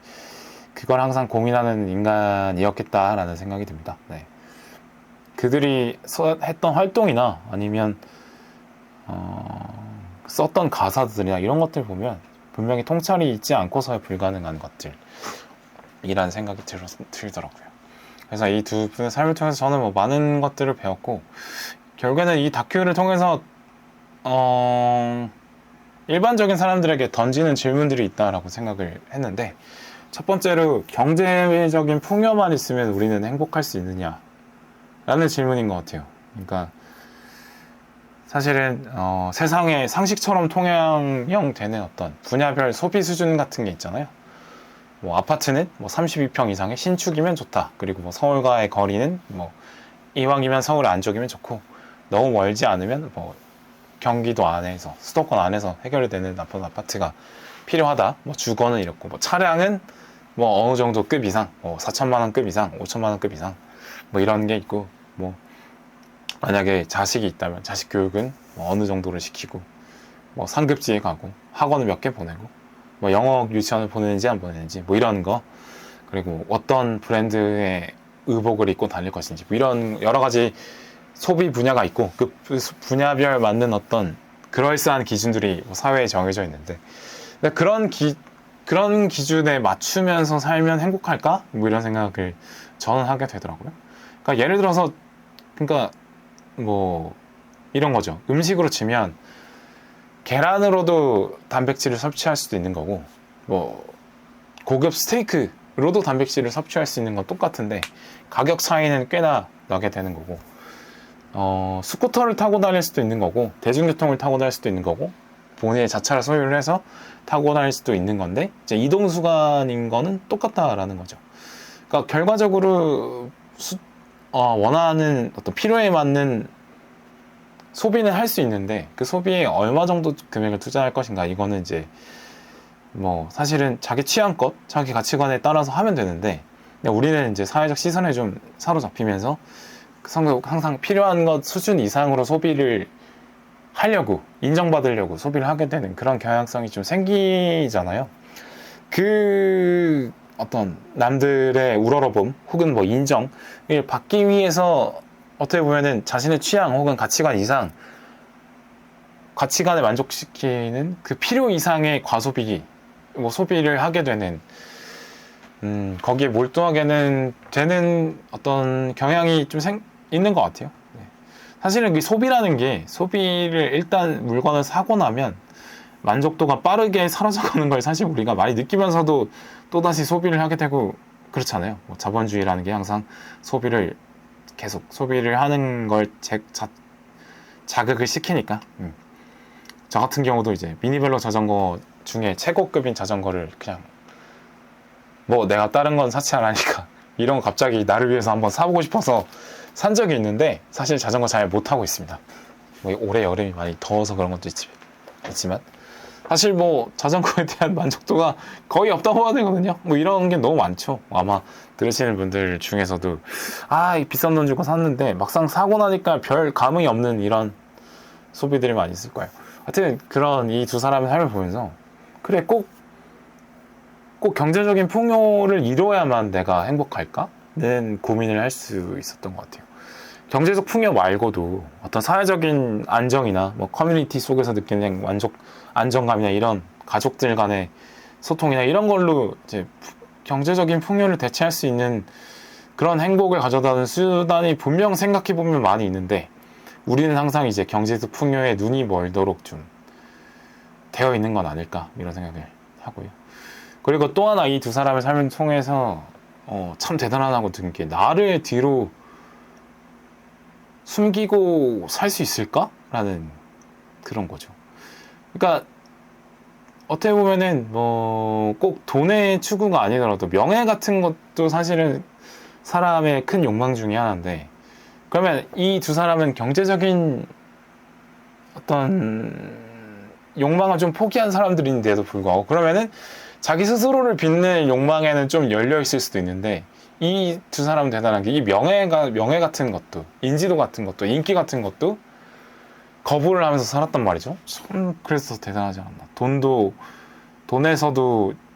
[SPEAKER 1] 그걸 항상 고민하는 인간이었겠다라는 생각이 듭니다. 네. 그들이 했던 활동이나 아니면 썼던 가사들이나 이런 것들 보면 분명히 통찰이 있지 않고서야 불가능한 것들이라는 생각이 들더라고요. 그래서 이 두 분의 삶을 통해서 저는 뭐 많은 것들을 배웠고, 결국에는 이 다큐를 통해서 일반적인 사람들에게 던지는 질문들이 있다라고 생각을 했는데, 첫 번째로 경제적인 풍요만 있으면 우리는 행복할 수 있느냐 라는 질문인 것 같아요. 그러니까 사실은 세상에 상식처럼 통용되는 어떤 분야별 소비 수준 같은 게 있잖아요. 뭐 아파트는 뭐 32평 이상의 신축이면 좋다. 그리고 뭐 서울과의 거리는 뭐 이왕이면 서울 안쪽이면 좋고, 너무 멀지 않으면 뭐 경기도 안에서, 수도권 안에서 해결되는 아파트가 필요하다. 뭐 주거는 이렇고, 뭐 차량은 뭐 어느 정도 급 이상, 뭐 4천만 원 급 이상, 5천만 원 급 이상, 뭐 이런 게 있고, 뭐 만약에 자식이 있다면 자식 교육은 뭐 어느 정도를 시키고, 뭐 상급지에 가고 학원을 몇 개 보내고, 뭐 영어 유치원을 보내는지 안 보내는지, 뭐 이런 거, 그리고 어떤 브랜드의 의복을 입고 다닐 것인지, 뭐 이런 여러 가지 소비 분야가 있고, 그 분야별 맞는 어떤 그럴싸한 기준들이 사회에 정해져 있는데, 근데 그런 기준에 맞추면서 살면 행복할까? 뭐 이런 생각을 저는 하게 되더라고요. 그러니까 예를 들어서, 그러니까 뭐 이런 거죠. 음식으로 치면 계란으로도 단백질을 섭취할 수도 있는 거고, 뭐 고급 스테이크로도 단백질을 섭취할 수 있는 건 똑같은데 가격 차이는 꽤나 나게 되는 거고, 스쿠터를 타고 다닐 수도 있는 거고, 대중교통을 타고 다닐 수도 있는 거고, 본인의 자차를 소유를 해서 타고 다닐 수도 있는 건데, 이제 이동수단인 거는 똑같다라는 거죠. 그러니까 결과적으로 원하는 어떤 필요에 맞는 소비는 할 수 있는데, 그 소비에 얼마 정도 금액을 투자할 것인가, 이거는 이제 뭐 사실은 자기 취향껏 자기 가치관에 따라서 하면 되는데, 우리는 이제 사회적 시선에 좀 사로잡히면서 항상 필요한 것 수준 이상으로 소비를 하려고, 인정받으려고 소비를 하게 되는 그런 경향성이 좀 생기잖아요. 그 어떤 남들의 우러러봄 혹은 뭐 인정을 받기 위해서 어떻게 보면은 자신의 취향 혹은 가치관 이상, 가치관을 만족시키는 그 필요 이상의 뭐 소비를 하게 되는, 거기에 몰두하게 되는 어떤 경향이 좀 있는 것 같아요. 네. 사실은 그 소비라는 게, 소비를 일단 물건을 사고 나면 만족도가 빠르게 사라져가는 걸 사실 우리가 많이 느끼면서도 또다시 소비를 하게 되고 그렇잖아요. 뭐 자본주의라는 게 항상 계속 소비를 하는 걸 자극을 시키니까. 저 같은 경우도 이제 미니벨로 자전거 중에 최고급인 자전거를 그냥 뭐 내가 다른 건 사치 안 하니까 이런 거 갑자기 나를 위해서 한번 사보고 싶어서 산 적이 있는데, 사실 자전거 잘 못하고 있습니다. 뭐 올해 여름이 많이 더워서 그런 것도 있지만 사실 뭐 자전거에 대한 만족도가 거의 없다고 해야 되거든요. 뭐 이런 게 너무 많죠. 아마 들으시는 분들 중에서도 이 비싼 돈 주고 샀는데 막상 사고 나니까 별 감흥이 없는 이런 소비들이 많이 있을 거예요. 하여튼 그런 이 두 사람의 삶을 보면서, 그래, 꼭 경제적인 풍요를 이뤄야만 내가 행복할까는 고민을 할 수 있었던 것 같아요. 경제적 풍요 말고도 어떤 사회적인 안정이나 뭐 커뮤니티 속에서 느끼는 안정감이나 이런 가족들 간의 소통이나 이런 걸로 이제 경제적인 풍요를 대체할 수 있는 그런 행복을 가져다는 수단이 분명 생각해보면 많이 있는데, 우리는 항상 이제 경제적 풍요에 눈이 멀도록 좀 되어 있는 건 아닐까, 이런 생각을 하고요. 그리고 또 하나, 이 두 사람의 삶을 통해서 참 대단하다고 든 게, 나를 뒤로 숨기고 살 수 있을까? 라는 그런 거죠. 그러니까 어떻게 보면은 뭐 꼭 돈의 추구가 아니더라도 명예 같은 것도 사실은 사람의 큰 욕망 중에 하나인데, 그러면 이 두 사람은 경제적인 어떤 욕망을 좀 포기한 사람들인데도 불구하고, 그러면은 자기 스스로를 빛낼 욕망에는 좀 열려 있을 수도 있는데, 이 두 사람은 대단한 게 이 명예 같은 것도, 인지도 같은 것도, 인기 같은 것도 거부를 하면서 살았단 말이죠. 참 그래서 대단하지 않나.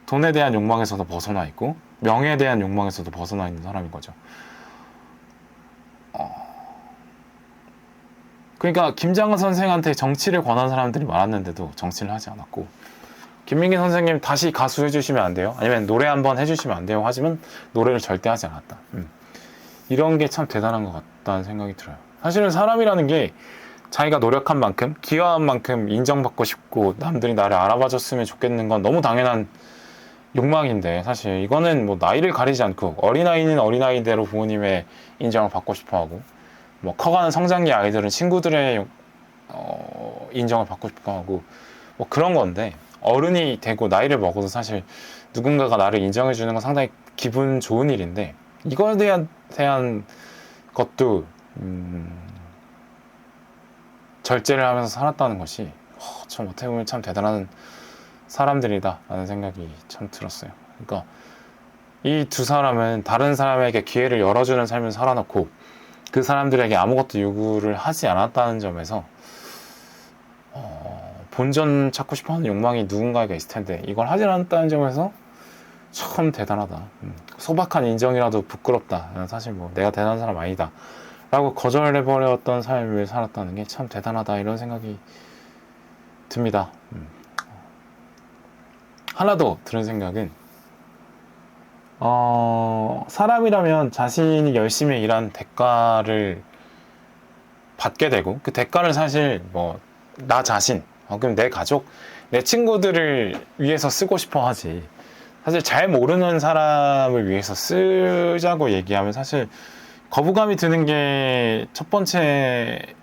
[SPEAKER 1] 돈에 대한 욕망에서도 벗어나 있고 명예에 대한 욕망에서도 벗어나 있는 사람인 거죠. 그러니까 김장은 선생한테 정치를 권한 사람들이 많았는데도 정치를 하지 않았고, 김민기 선생님 다시 가수 해주시면 안 돼요? 아니면 노래 한번 해주시면 안 돼요? 하지만 노래를 절대 하지 않았다. 이런 게 참 대단한 것 같다는 생각이 들어요. 사실은 사람이라는 게 자기가 노력한 만큼, 기여한 만큼 인정받고 싶고 남들이 나를 알아봐줬으면 좋겠는 건 너무 당연한 욕망인데, 사실 이거는 뭐 나이를 가리지 않고 어린아이는 어린아이대로 부모님의 인정을 받고 싶어하고, 뭐 커가는 성장기 아이들은 친구들의 인정을 받고 싶어하고, 뭐 그런 건데, 어른이 되고 나이를 먹어도 사실 누군가가 나를 인정해 주는 건 상당히 기분 좋은 일인데, 이거에 대한 것도 절제를 하면서 살았다는 것이 참 어떻게 보면 참 대단한 사람들이다 라는 생각이 참 들었어요. 그러니까 이 두 사람은 다른 사람에게 기회를 열어주는 삶을 살아놓고 그 사람들에게 아무것도 요구를 하지 않았다는 점에서 본전 찾고 싶어하는 욕망이 누군가에게 있을 텐데 이걸 하지 않았다는 점에서 참 대단하다. 소박한 인정이라도 부끄럽다. 사실 뭐 내가 대단한 사람 아니다 라고 거절해버렸던 삶을 살았다는 게 참 대단하다, 이런 생각이 듭니다. 하나 더 들은 생각은, 사람이라면 자신이 열심히 일한 대가를 받게 되고, 그 대가를 사실 뭐 나 자신, 그럼 내 가족, 내 친구들을 위해서 쓰고 싶어 하지, 사실 잘 모르는 사람을 위해서 쓰자고 얘기하면 사실 거부감이 드는 게 첫 번째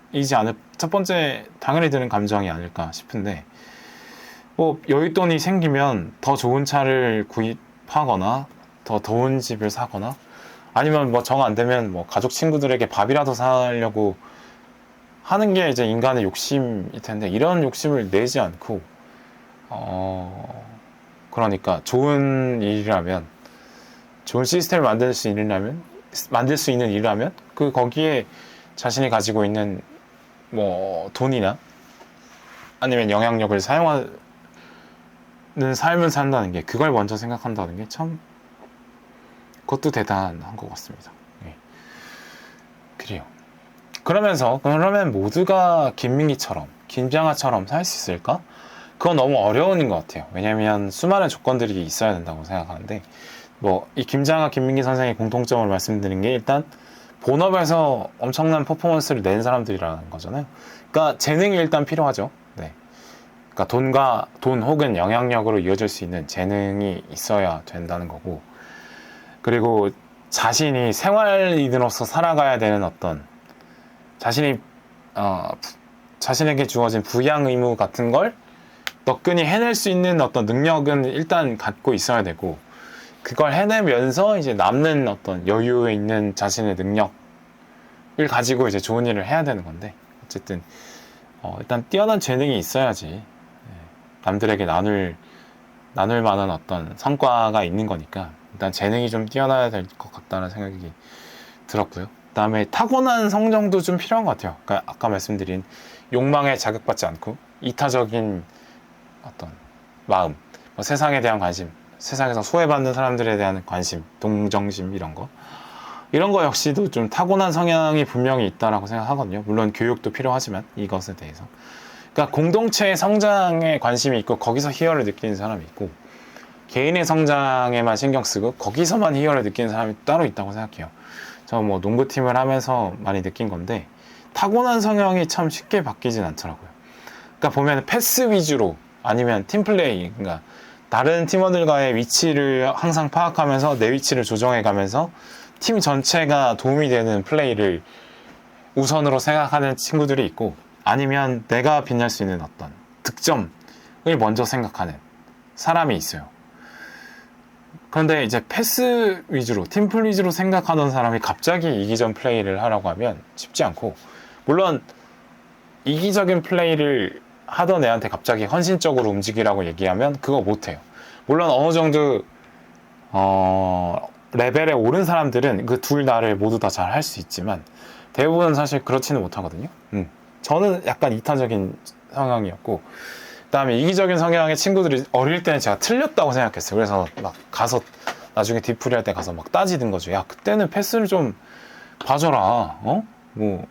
[SPEAKER 1] 당연히 드는 감정이 아닐까 싶은데, 뭐 여윳돈이 생기면 더 좋은 차를 구입하거나 더 좋은 집을 사거나, 아니면 뭐 정 안 되면 뭐 가족 친구들에게 밥이라도 사려고 하는 게 이제 인간의 욕심일 텐데, 이런 욕심을 내지 않고 그러니까 좋은 일이라면, 좋은 시스템을 만들 수 있는 일이라면 그 거기에 자신이 가지고 있는 뭐 돈이나 아니면 영향력을 사용하는 삶을 산다는 게, 그걸 먼저 생각한다는 게 참 그것도 대단한 것 같습니다. 예. 그래요. 그러면 모두가 김민기처럼, 김장하처럼 살 수 있을까? 그건 너무 어려운 것 같아요. 왜냐면 수많은 조건들이 있어야 된다고 생각하는데, 뭐 이 김장하, 김민기 선생의 공통점을 말씀드린 게, 일단 본업에서 엄청난 퍼포먼스를 낸 사람들이라는 거잖아요. 그러니까 재능이 일단 필요하죠. 네. 그러니까 돈 혹은 영향력으로 이어질 수 있는 재능이 있어야 된다는 거고, 그리고 자신이 생활인으로서 살아가야 되는 어떤 자신에게 주어진 부양 의무 같은 걸 너끈히 해낼 수 있는 어떤 능력은 일단 갖고 있어야 되고, 그걸 해내면서 이제 남는 어떤 여유에 있는 자신의 능력을 가지고 이제 좋은 일을 해야 되는 건데, 어쨌든 일단 뛰어난 재능이 있어야지 남들에게 나눌 만한 어떤 성과가 있는 거니까, 일단 재능이 좀 뛰어나야 될 것 같다는 생각이 들었고요. 그 다음에 타고난 성정도 좀 필요한 것 같아요. 그러니까 아까 말씀드린 욕망에 자극받지 않고 이타적인 어떤 마음, 뭐 세상에 대한 관심, 세상에서 소외받는 사람들에 대한 관심, 동정심, 이런 거 역시도 좀 타고난 성향이 분명히 있다라고 생각하거든요. 물론 교육도 필요하지만 이것에 대해서, 그러니까 공동체의 성장에 관심이 있고 거기서 희열을 느끼는 사람이 있고, 개인의 성장에만 신경 쓰고 거기서만 희열을 느끼는 사람이 따로 있다고 생각해요. 저 뭐 농구팀을 하면서 많이 느낀 건데, 타고난 성향이 참 쉽게 바뀌진 않더라고요. 그러니까 보면 패스 위주로, 아니면 팀플레이, 그러니까 다른 팀원들과의 위치를 항상 파악하면서 내 위치를 조정해가면서 팀 전체가 도움이 되는 플레이를 우선으로 생각하는 친구들이 있고, 아니면 내가 빛날 수 있는 어떤 득점을 먼저 생각하는, 사람이 있어요. 그런데 이제 패스 위주로, 팀플 위주로 생각하던 사람이 갑자기 이기적 플레이를 하라고 하면 쉽지 않고, 물론 이기적인 플레이를 하던 애한테 갑자기 헌신적으로 움직이라고 얘기하면 그거 못해요. 물론 어느 정도 레벨에 오른 사람들은 그 둘 다를 모두 다 잘 할 수 있지만 대부분은 사실 그렇지는 못하거든요. 저는 약간 이타적인 성향이었고, 그 다음에 이기적인 성향의 친구들이 어릴 때는 제가 틀렸다고 생각했어요. 그래서 막 가서 나중에 뒷풀이 할 때 가서 막 따지는 거죠. 야, 그때는 패스를 좀 봐줘라. 뭐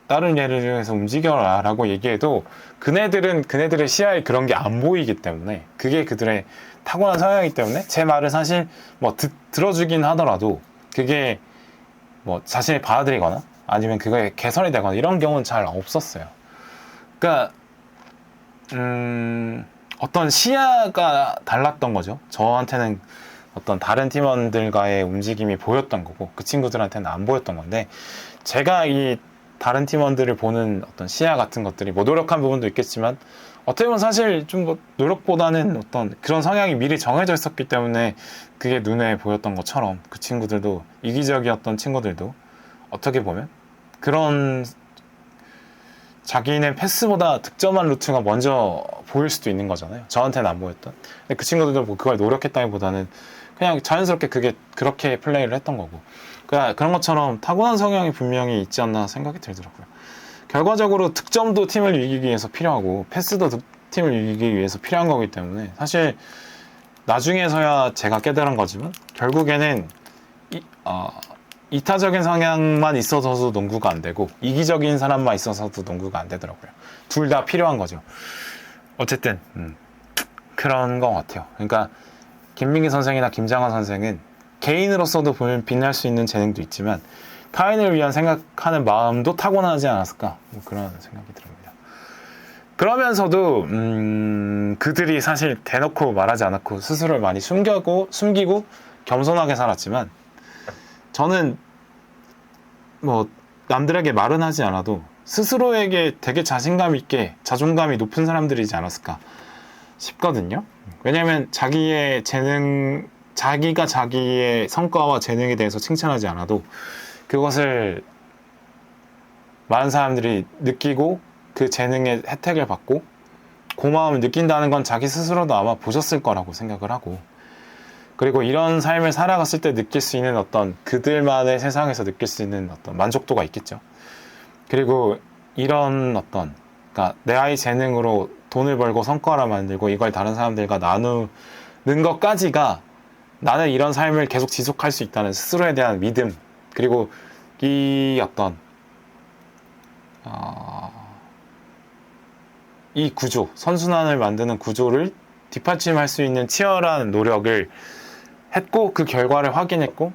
[SPEAKER 1] 다른 예를 들어서 움직여라 라고 얘기해도 그네들의 시야에 그런 게 안 보이기 때문에, 그게 그들의 타고난 성향이기 때문에 제 말을 사실 뭐 들어주긴 하더라도 그게 뭐 자신이 받아들이거나 아니면 그거에 개선이 되거나 이런 경우는 잘 없었어요. 그러니까 어떤 시야가 달랐던 거죠. 저한테는 어떤 다른 팀원들과의 움직임이 보였던 거고 그 친구들한테는 안 보였던 건데, 제가 이 다른 팀원들을 보는 어떤 시야 같은 것들이 뭐 노력한 부분도 있겠지만 어떻게 보면 사실 좀 뭐 노력보다는 어떤 그런 성향이 미리 정해져 있었기 때문에 그게 눈에 보였던 것처럼, 그 친구들도, 이기적이었던 친구들도 어떻게 보면 그런 자기네 패스보다 득점한 루트가 먼저 보일 수도 있는 거잖아요. 저한테는 안 보였던. 근데 그 친구들도 뭐 그걸 노력했다기보다는 그냥 자연스럽게 그렇게 플레이를 했던 거고. 그러니까 그런 것처럼 타고난 성향이 분명히 있지 않나 생각이 들더라고요. 결과적으로 득점도 팀을 이기기 위해서 필요하고 패스도 팀을 이기기 위해서 필요한 거기 때문에 사실 나중에서야 제가 깨달은 거지만 결국에는 이타적인 성향만 있어서도 농구가 안 되고 이기적인 사람만 있어서도 농구가 안 되더라고요. 둘 다 필요한 거죠. 어쨌든 그런 것 같아요. 그러니까 김민기 선생이나 김장환 선생은 개인으로서도 보면 빛날 수 있는 재능도 있지만 타인을 위한 생각하는 마음도 타고나지 않았을까, 뭐 그런 생각이 듭니다. 그러면서도 그들이 사실 대놓고 말하지 않았고 스스로를 많이 숨기고 겸손하게 살았지만, 저는 뭐 남들에게 말은 하지 않아도 스스로에게 되게 자신감 있게 자존감이 높은 사람들이지 않았을까 싶거든요. 왜냐하면 자기가 자기의 성과와 재능에 대해서 칭찬하지 않아도 그것을 많은 사람들이 느끼고 그 재능의 혜택을 받고 고마움을 느낀다는 건 자기 스스로도 아마 보셨을 거라고 생각을 하고, 그리고 이런 삶을 살아갔을 때 느낄 수 있는 어떤 그들만의 세상에서 느낄 수 있는 어떤 만족도가 있겠죠. 그리고 이런 어떤, 그러니까 내 아이 재능으로 돈을 벌고 성과를 만들고 이걸 다른 사람들과 나누는 것까지가 나는 이런 삶을 계속 지속할 수 있다는 스스로에 대한 믿음, 그리고 이 어떤 이 구조, 선순환을 만드는 구조를 뒷받침할 수 있는 치열한 노력을 했고 그 결과를 확인했고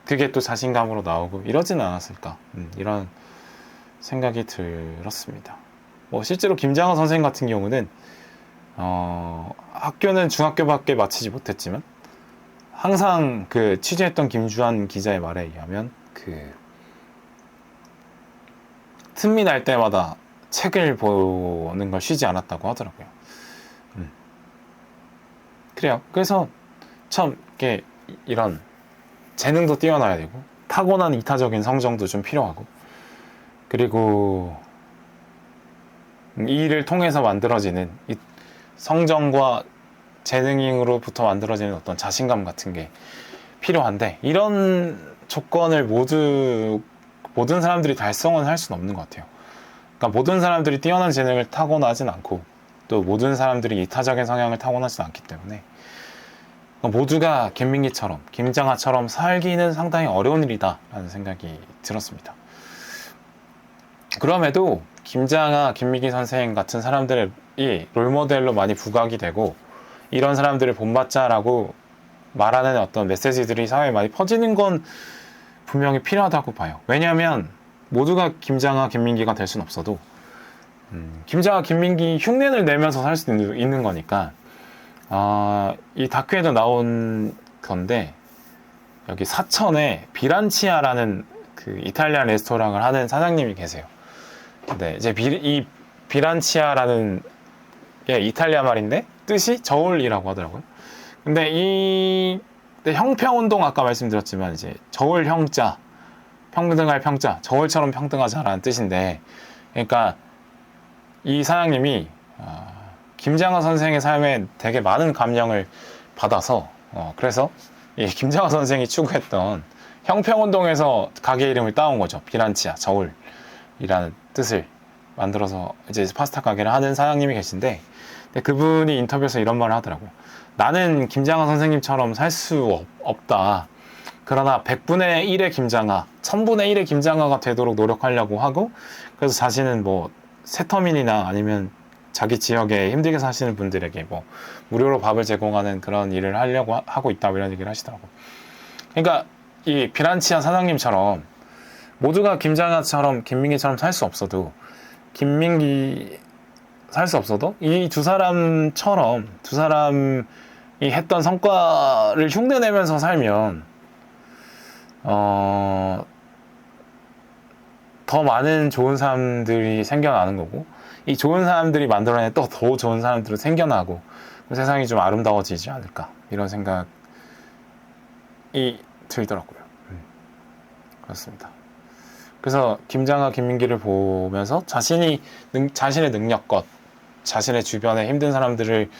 [SPEAKER 1] 그게 또 자신감으로 나오고 이러진 않았을까, 이런 생각이 들었습니다. 뭐 실제로 김장하 선생님 같은 경우는 학교는 중학교밖에 마치지 못했지만 항상 그 취재했던 김주한 기자의 말에 의하면 그 틈이 날 때마다 책을 보는 걸 쉬지 않았다고 하더라고요. 그래요. 그래서 참 이렇게 이런 재능도 뛰어나야 되고 타고난 이타적인 성정도 좀 필요하고, 그리고 이 일을 통해서 만들어지는 이 성정과 재능으로부터 만들어지는 어떤 자신감 같은 게 필요한데, 이런 조건을 모든 사람들이 달성은 할 수는 없는 것 같아요. 그러니까 모든 사람들이 뛰어난 재능을 타고나진 않고 또 모든 사람들이 이타적인 성향을 타고나진 않기 때문에 모두가 김민기처럼 김장하처럼 살기는 상당히 어려운 일이다 라는 생각이 들었습니다. 그럼에도 김장하, 김민기 선생 같은 사람들이 롤모델로 많이 부각이 되고 이런 사람들을 본받자라고 말하는 어떤 메시지들이 사회에 많이 퍼지는 건 분명히 필요하다고 봐요. 왜냐하면 모두가 김장하, 김민기가 될 수는 없어도 김장하, 김민기 흉내를 내면서 살 수 있는 거니까. 이 다큐에도 나온 건데 여기 사천에 비란치아라는 그 이탈리안 레스토랑을 하는 사장님이 계세요. 근데 이제 이 비란치아라는 게 이탈리아 말인데 뜻이 저울이라고 하더라고요. 근데 형평운동 아까 말씀드렸지만 이제 저울 형자, 평등할 평자, 저울처럼 평등하자라는 뜻인데, 그러니까 이 사장님이 김장하 선생의 삶에 되게 많은 감명을 받아서 그래서 이 김장하 선생이 추구했던 형평운동에서 가게 이름을 따온 거죠. 비란치아, 저울이라는 뜻을 만들어서 이제 파스타 가게를 하는 사장님이 계신데, 근데 그분이 인터뷰에서 이런 말을 하더라고요. 나는 김장하 선생님처럼 살 수 없다. 그러나 100분의 1의 김장하, 1000분의 1의 김장하가 되도록 노력하려고 하고, 그래서 자신은 뭐 세터민이나 아니면 자기 지역에 힘들게 사시는 분들에게 뭐 무료로 밥을 제공하는 그런 일을 하려고 하고 있다, 이런 얘기를 하시더라고요. 그러니까 이 비란치아 사장님처럼 모두가 김장하처럼 김민기처럼 살 수 없어도 이 두 사람처럼 두 사람이 했던 성과를 흉내내면서 살면 더 많은 좋은 사람들이 생겨나는 거고, 이 좋은 사람들이 만들어낸 또 더 좋은 사람들은 생겨나고, 세상이 좀 아름다워지지 않을까, 이런 생각이 들더라고요. 그렇습니다. 그래서 김장하, 김민기를 보면서 자신의 능력껏 자신의 주변에 힘든 사람들을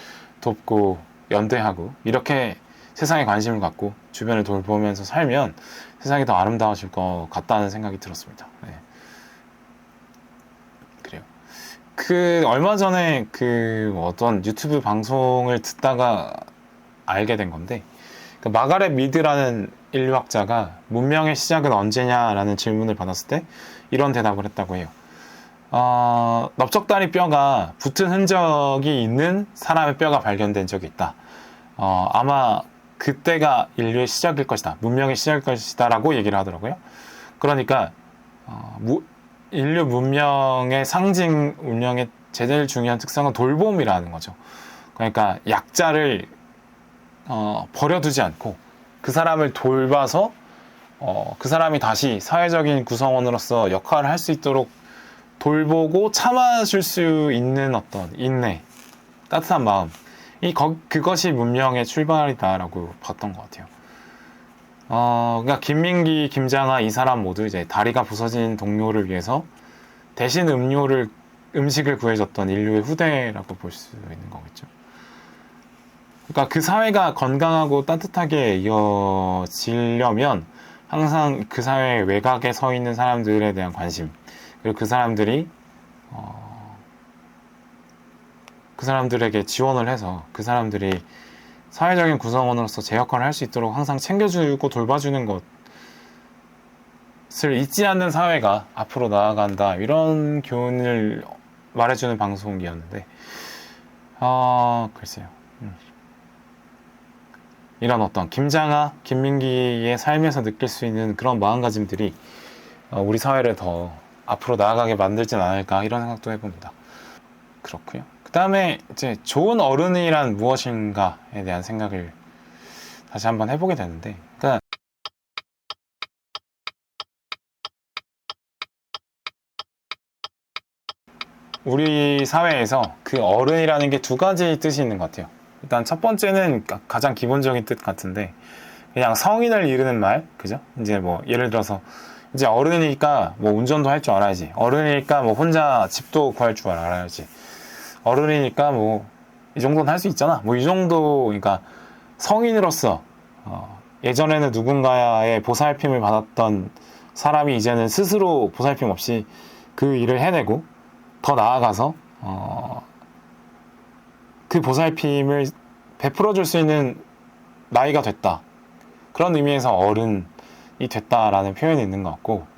[SPEAKER 1] 돕고 연대하고 이렇게 세상에 관심을 갖고 주변을 돌보면서 살면 세상이 더 아름다워질 것 같다는 생각이 들었습니다. 네. 그래요. 얼마 전에 어떤 유튜브 방송을 듣다가 알게 된 건데, 마가렛 미드라는 인류학자가 문명의 시작은 언제냐라는 질문을 받았을 때 이런 대답을 했다고 해요. 넓적다리 뼈가 붙은 흔적이 있는 사람의 뼈가 발견된 적이 있다. 아마 그때가 인류의 시작일 것이다. 문명의 시작일 것이다. 라고 얘기를 하더라고요. 그러니까 인류 문명의 상징, 운명의 제일 중요한 특성은 돌봄이라는 거죠. 그러니까 약자를 버려두지 않고 그 사람을 돌봐서 그 사람이 다시 사회적인 구성원으로서 역할을 할 수 있도록 돌보고 참아줄 수 있는 어떤 인내, 따뜻한 마음, 그것이 문명의 출발이다라고 봤던 것 같아요. 그러니까 김민기, 김장하 이 사람 모두 이제 다리가 부서진 동료를 위해서 대신 음식을 구해줬던 인류의 후대라고 볼 수 있는 거겠죠. 그러니까 그 사회가 건강하고 따뜻하게 이어지려면 항상 그 사회 외곽에 서 있는 사람들에 대한 관심, 그리고 그 사람들에게 지원을 해서 그 사람들이 사회적인 구성원으로서 제 역할을 할 수 있도록 항상 챙겨주고 돌봐주는 것을 잊지 않는 사회가 앞으로 나아간다, 이런 교훈을 말해주는 방송이었는데, 글쎄요. 이런 어떤 김장하, 김민기의 삶에서 느낄 수 있는 그런 마음가짐들이 우리 사회를 더 앞으로 나아가게 만들진 않을까, 이런 생각도 해봅니다. 그렇고요. 그 다음에 이제 좋은 어른이란 무엇인가에 대한 생각을 다시 한번 해보게 되는데, 그러니까 우리 사회에서 그 어른이라는 게 두 가지 뜻이 있는 것 같아요. 일단 첫 번째는 가장 기본적인 뜻 같은데, 그냥 성인을 이르는 말, 그죠? 이제 뭐 예를 들어서 이제 어른이니까 뭐 운전도 할 줄 알아야지, 어른이니까 뭐 혼자 집도 구할 줄 알아야지, 어른이니까 뭐 이 정도는 할 수 있잖아, 뭐 이 정도. 그러니까 성인으로서 예전에는 누군가의 보살핌을 받았던 사람이 이제는 스스로 보살핌 없이 그 일을 해내고 더 나아가서 그 보살핌을 베풀어 줄 수 있는 나이가 됐다, 그런 의미에서 어른이 됐다라는 표현이 있는 것 같고,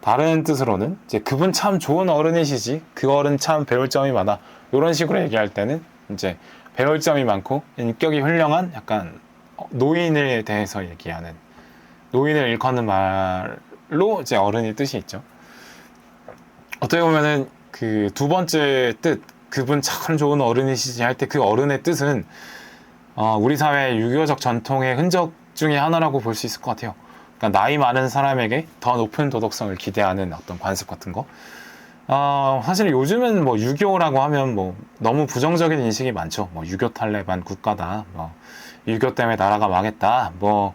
[SPEAKER 1] 다른 뜻으로는 이제 그분 참 좋은 어른이시지, 그 어른 참 배울 점이 많아, 이런 식으로 얘기할 때는 이제 배울 점이 많고 인격이 훌륭한 약간 노인에 대해서 얘기하는, 노인을 일컫는 말로 이제 어른의 뜻이 있죠. 어떻게 보면은 그 두 번째 뜻, 그분 참 좋은 어른이시지 할 때 그 어른의 뜻은 우리 사회의 유교적 전통의 흔적 중에 하나라고 볼 수 있을 것 같아요. 그러니까 나이 많은 사람에게 더 높은 도덕성을 기대하는 어떤 관습 같은 거, 사실 요즘은 뭐 유교라고 하면 뭐 너무 부정적인 인식이 많죠. 뭐 유교 탈레반 국가다, 뭐 유교 때문에 나라가 망했다, 뭐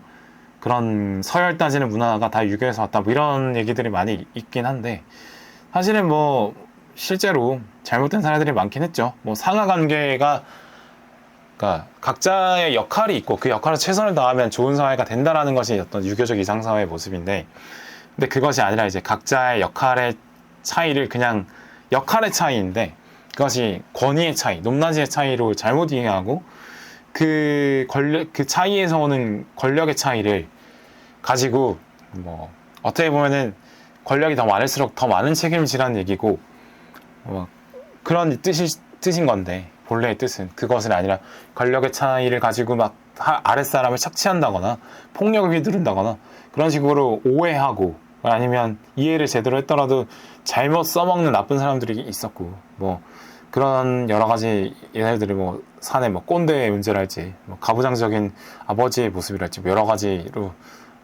[SPEAKER 1] 그런 서열 따지는 문화가 다 유교에서 왔다, 뭐 이런 얘기들이 많이 있긴 한데, 사실은 뭐 실제로 잘못된 사례들이 많긴 했죠. 뭐 상하 관계가, 그러니까 각자의 역할이 있고 그 역할에 최선을 다하면 좋은 사회가 된다라는 것이 어떤 유교적 이상사회의 모습인데, 근데 그것이 아니라 이제 각자의 역할의 차이를 그냥 역할의 차이인데, 그것이 권위의 차이, 높낮이의 차이로 잘못 이해하고 그 차이에서 오는 권력의 차이를 가지고, 뭐 어떻게 보면은 권력이 더 많을수록 더 많은 책임을 지라는 얘기고, 그런 뜻인 건데, 본래의 뜻은 그것은 아니라 권력의 차이를 가지고 막 아랫사람을 착취한다거나 폭력을 휘두른다거나 그런 식으로 오해하고, 아니면 이해를 제대로 했더라도 잘못 써먹는 나쁜 사람들이 있었고, 뭐 그런 여러 가지 얘네들이 뭐 사내 뭐 꼰대의 문제랄지, 뭐 가부장적인 아버지의 모습이랄지, 뭐 여러 가지로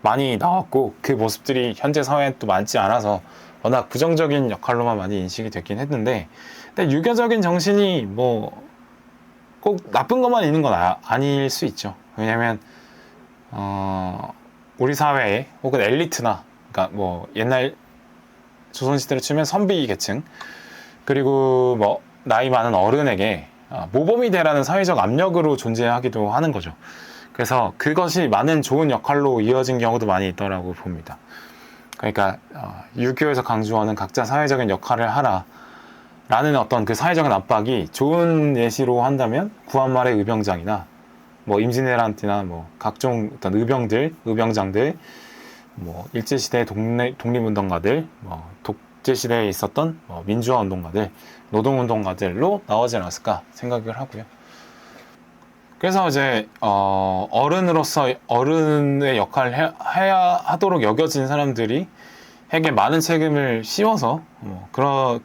[SPEAKER 1] 많이 나왔고, 그 모습들이 현재 사회에 또 많지 않아서 워낙 부정적인 역할로만 많이 인식이 됐긴 했는데, 근데 유교적인 정신이 뭐 꼭 나쁜 것만 있는 건 아닐 수 있죠. 왜냐면 우리 사회에 혹은 엘리트나, 그러니까 뭐 옛날 조선시대로 치면 선비 계층, 그리고 뭐 나이 많은 어른에게 모범이 되라는 사회적 압력으로 존재하기도 하는 거죠. 그래서 그것이 많은 좋은 역할로 이어진 경우도 많이 있더라고 봅니다. 그러니까 유교에서 강조하는 각자 사회적인 역할을 하라 라는 어떤 그 사회적인 압박이, 좋은 예시로 한다면 구한말의 의병장이나 뭐 임진왜란때나 뭐 각종 어떤 의병장들, 뭐 일제시대 독립운동가들, 뭐 독재시대에 있었던 뭐 민주화 운동가들, 노동운동가들로 나오지 않았을까 생각을 하고요. 그래서 이제 어른으로서 어른의 역할을 해야 하도록 여겨진 사람들이 에게 많은 책임을 씌워서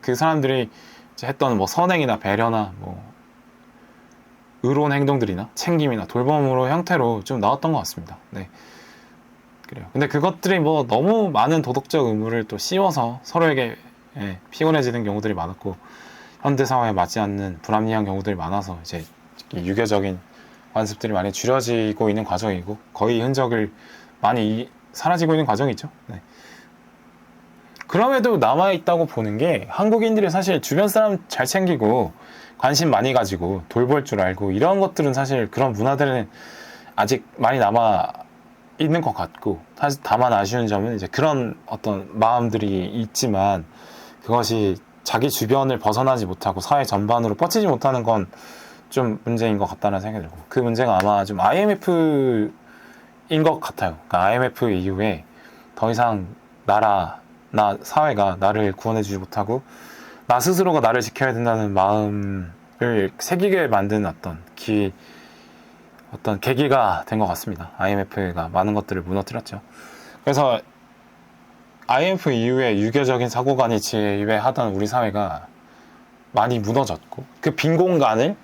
[SPEAKER 1] 그 사람들이 이제 했던 뭐 선행이나 배려나 뭐 의로운 행동들이나 챙김이나 돌봄으로 형태로 좀 나왔던 것 같습니다. 네, 그래요. 근데 그것들이 뭐 너무 많은 도덕적 의무를 또 씌워서 서로에게 피곤해지는 경우들이 많았고, 현대 사회에 맞지 않는 불합리한 경우들이 많아서 이제 유교적인 관습들이 많이 줄여지고 있는 과정이고, 거의 흔적을 많이 사라지고 있는 과정이죠. 네. 그럼에도 남아있다고 보는 게, 한국인들이 사실 주변 사람 잘 챙기고 관심 많이 가지고 돌볼 줄 알고 이런 것들은 사실 그런 문화들은 아직 많이 남아 있는 것 같고, 사실 다만 아쉬운 점은 이제 그런 어떤 마음들이 있지만 그것이 자기 주변을 벗어나지 못하고 사회 전반으로 뻗치지 못하는 건 좀 문제인 것 같다는 생각이 들고, 그 문제가 아마 좀 IMF인 것 같아요. 그러니까 IMF 이후에 더 이상 나나 사회가 나를 구원해주지 못하고 나 스스로가 나를 지켜야 된다는 마음을 새기게 만든 어떤 계기가 된 것 같습니다. IMF가 많은 것들을 무너뜨렸죠. 그래서 IMF 이후에 유교적인 사고관이 지배하던 우리 사회가 많이 무너졌고, 그 빈 공간을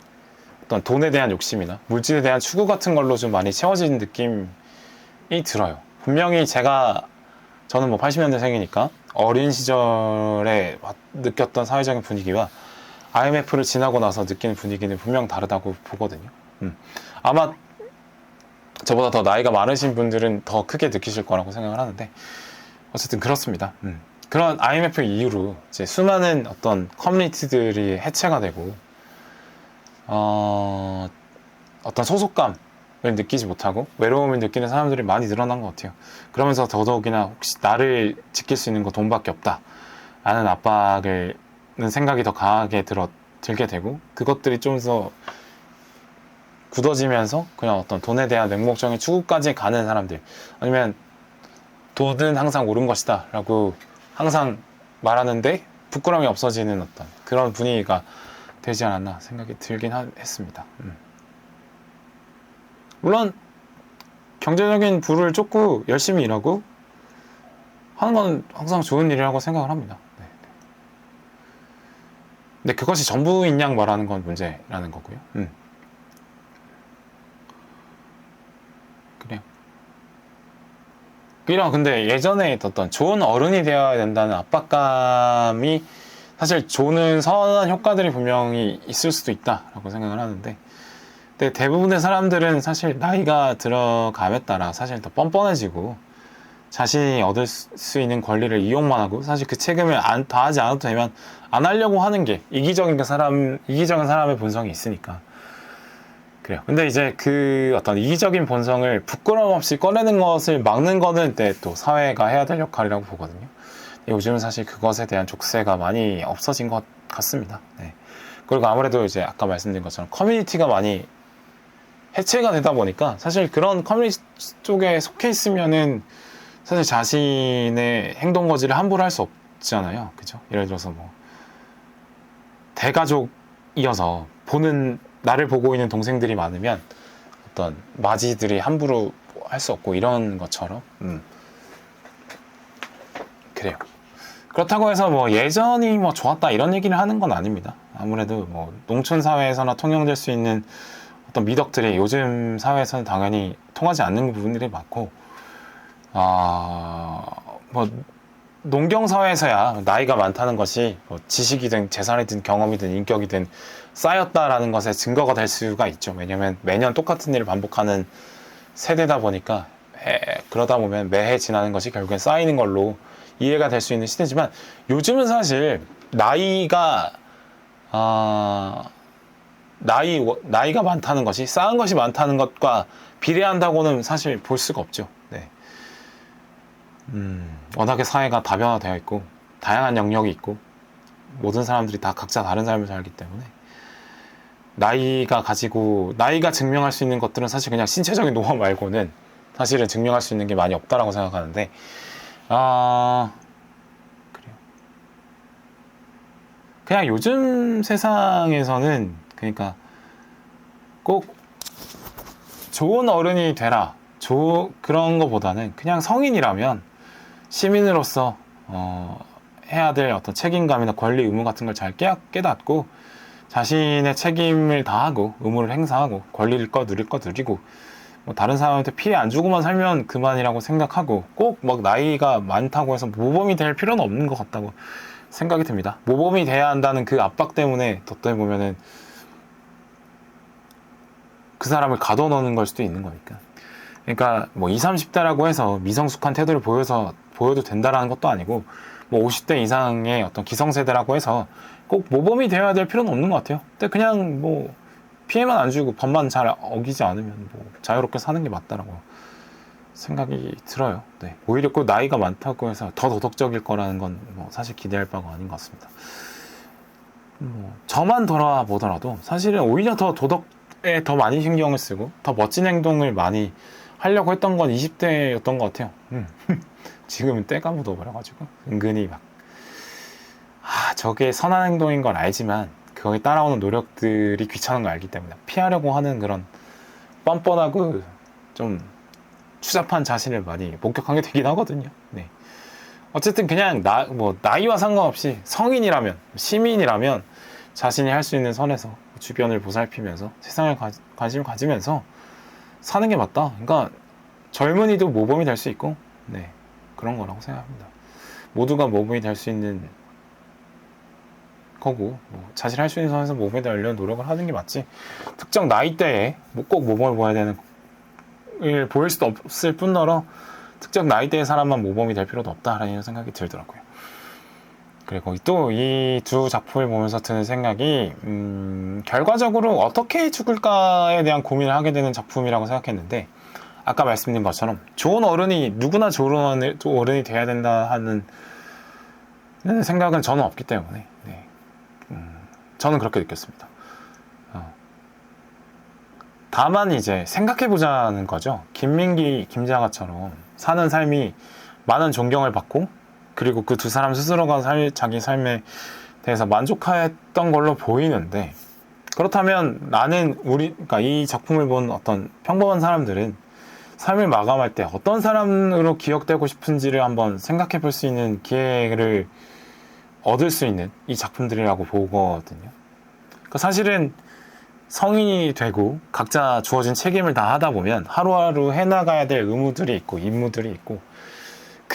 [SPEAKER 1] 어떤 돈에 대한 욕심이나 물질에 대한 추구 같은 걸로 좀 많이 채워진 느낌이 들어요. 분명히 저는 뭐 80년대생이니까 어린 시절에 느꼈던 사회적인 분위기와 IMF를 지나고 나서 느끼는 분위기는 분명 다르다고 보거든요. 아마 저보다 더 나이가 많으신 분들은 더 크게 느끼실 거라고 생각을 하는데, 어쨌든 그렇습니다. 그런 IMF 이후로 이제 수많은 어떤 커뮤니티들이 해체가 되고, 어떤 소속감을 느끼지 못하고 외로움을 느끼는 사람들이 많이 늘어난 것 같아요. 그러면서 더더욱이나 혹시 나를 지킬 수 있는 거 돈밖에 없다 라는 압박을 생각이 더 강하게 들게 되고, 그것들이 좀 더 굳어지면서 그냥 어떤 돈에 대한 맹목적인 추구까지 가는 사람들, 아니면 돈은 항상 옳은 것이다 라고 항상 말하는데 부끄러움이 없어지는 어떤 그런 분위기가 되지 않았나 생각이 들긴 했습니다. 물론 경제적인 부를 쫓고 열심히 일하고 하는 건 항상 좋은 일이라고 생각을 합니다. 네. 근데 그것이 전부인 양 말하는 건 문제라는 거고요. 그래요. 근데 예전에 어떤 좋은 어른이 되어야 된다는 압박감이 사실 좋은 선한 효과들이 분명히 있을 수도 있다라고 생각을 하는데, 근데 대부분의 사람들은 사실 나이가 들어감에 따라 사실 더 뻔뻔해지고 자신이 얻을 수 있는 권리를 이용만 하고, 사실 그 책임을 다하지 않아도 되면 안 하려고 하는 게 이기적인 사람의 본성이 있으니까 그래요. 근데 이제 그 어떤 이기적인 본성을 부끄러움 없이 꺼내는 것을 막는 거는 또 사회가 해야 될 역할이라고 보거든요. 요즘은 사실 그것에 대한 족쇄가 많이 없어진 것 같습니다. 네. 그리고 아무래도 이제 아까 말씀드린 것처럼 커뮤니티가 많이 해체가 되다 보니까 사실 그런 커뮤니티 쪽에 속해 있으면은 사실 자신의 행동 거지를 함부로 할 수 없잖아요. 그죠? 예를 들어서 뭐 대가족이어서 나를 보고 있는 동생들이 많으면 어떤 마지들이 함부로 할 수 없고 이런 것처럼 그래요. 그렇다고 해서 뭐 예전이 뭐 좋았다 이런 얘기를 하는 건 아닙니다. 아무래도 뭐 농촌 사회에서나 통용될 수 있는 어떤 미덕들이 요즘 사회에서는 당연히 통하지 않는 부분들이 많고, 뭐 농경 사회에서야 나이가 많다는 것이 뭐 지식이든 재산이든 경험이든 인격이든 쌓였다라는 것에 증거가 될 수가 있죠. 왜냐면 매년 똑같은 일을 반복하는 세대다 보니까 그러다 보면 매해 지나는 것이 결국엔 쌓이는 걸로 이해가 될 수 있는 시대지만, 요즘은 사실 나이가 많다는 것이 쌓은 것이 많다는 것과 비례한다고는 사실 볼 수가 없죠. 네. 워낙에 사회가 다변화되어 있고 다양한 영역이 있고 모든 사람들이 다 각자 다른 삶을 살기 때문에 나이가 증명할 수 있는 것들은 사실 그냥 신체적인 노화 말고는 사실은 증명할 수 있는 게 많이 없다라고 생각하는데, 그래요. 그냥 요즘 세상에서는 그러니까 꼭 좋은 어른이 되라 그런 거보다는 그냥 성인이라면 시민으로서 해야 될 어떤 책임감이나 권리 의무 같은 걸 잘 깨닫고 자신의 책임을 다하고 의무를 행사하고 권리를 누릴 거 누리고 뭐 다른 사람한테 피해 안 주고만 살면 그만이라고 생각하고, 꼭 막 나이가 많다고 해서 모범이 될 필요는 없는 것 같다고 생각이 듭니다. 모범이 돼야 한다는 그 압박 때문에 덧대 보면은 그 사람을 가둬놓는 걸 수도 있는 거니까. 그러니까 뭐 20, 30대라고 해서 미성숙한 태도를 보여도 된다라는 것도 아니고, 뭐 50대 이상의 어떤 기성세대라고 해서 꼭 모범이 되어야 될 필요는 없는 것 같아요. 근데 그냥 뭐 피해만 안 주고 법만 잘 어기지 않으면 뭐 자유롭게 사는 게 맞다라고 생각이 들어요. 네. 오히려 그 나이가 많다고 해서 더 도덕적일 거라는 건 뭐 사실 기대할 바가 아닌 것 같습니다. 저만 돌아보더라도 사실은 오히려 더 도덕에 더 많이 신경을 쓰고 더 멋진 행동을 많이 하려고 했던 건 20대였던 것 같아요. 지금은 때가 묻어버려가지고 은근히 막 저게 선한 행동인 걸 알지만 거기에 따라오는 노력들이 귀찮은 걸 알기 때문에 피하려고 하는 그런 뻔뻔하고 좀 추잡한 자신을 많이 목격하게 되긴 하거든요. 네. 어쨌든 그냥 나이와 상관없이 성인이라면, 시민이라면 자신이 할 수 있는 선에서 주변을 보살피면서 세상에 관심을 가지면서 사는 게 맞다. 그러니까 젊은이도 모범이 될 수 있고, 네, 그런 거라고 생각합니다. 모두가 모범이 될 수 있는 거고, 자신 할 수 있는 선에서 모범이 되려는 노력을 하는 게 맞지, 특정 나이대에 꼭 모범을 보일 수도 없을 뿐더러 특정 나이대의 사람만 모범이 될 필요도 없다라는 생각이 들더라고요. 그리고 또 이 두 작품을 보면서 드는 생각이 결과적으로 어떻게 죽을까에 대한 고민을 하게 되는 작품이라고 생각했는데, 아까 말씀드린 것처럼 누구나 좋은 어른이 돼야 된다 하는 생각은 저는 없기 때문에, 네. 저는 그렇게 느꼈습니다. 다만 이제 생각해보자는 거죠. 김민기, 김자가처럼 사는 삶이 많은 존경을 받고, 그리고 그 두 사람 스스로가 자기 삶에 대해서 만족했던 걸로 보이는데, 그렇다면 그러니까 이 작품을 본 어떤 평범한 사람들은 삶을 마감할 때 어떤 사람으로 기억되고 싶은지를 한번 생각해 볼 수 있는 기회를 얻을 수 있는 이 작품들이라고 보거든요. 그러니까 사실은 성인이 되고 각자 주어진 책임을 다 하다 보면 하루하루 해나가야 될 의무들이 있고 임무들이 있고,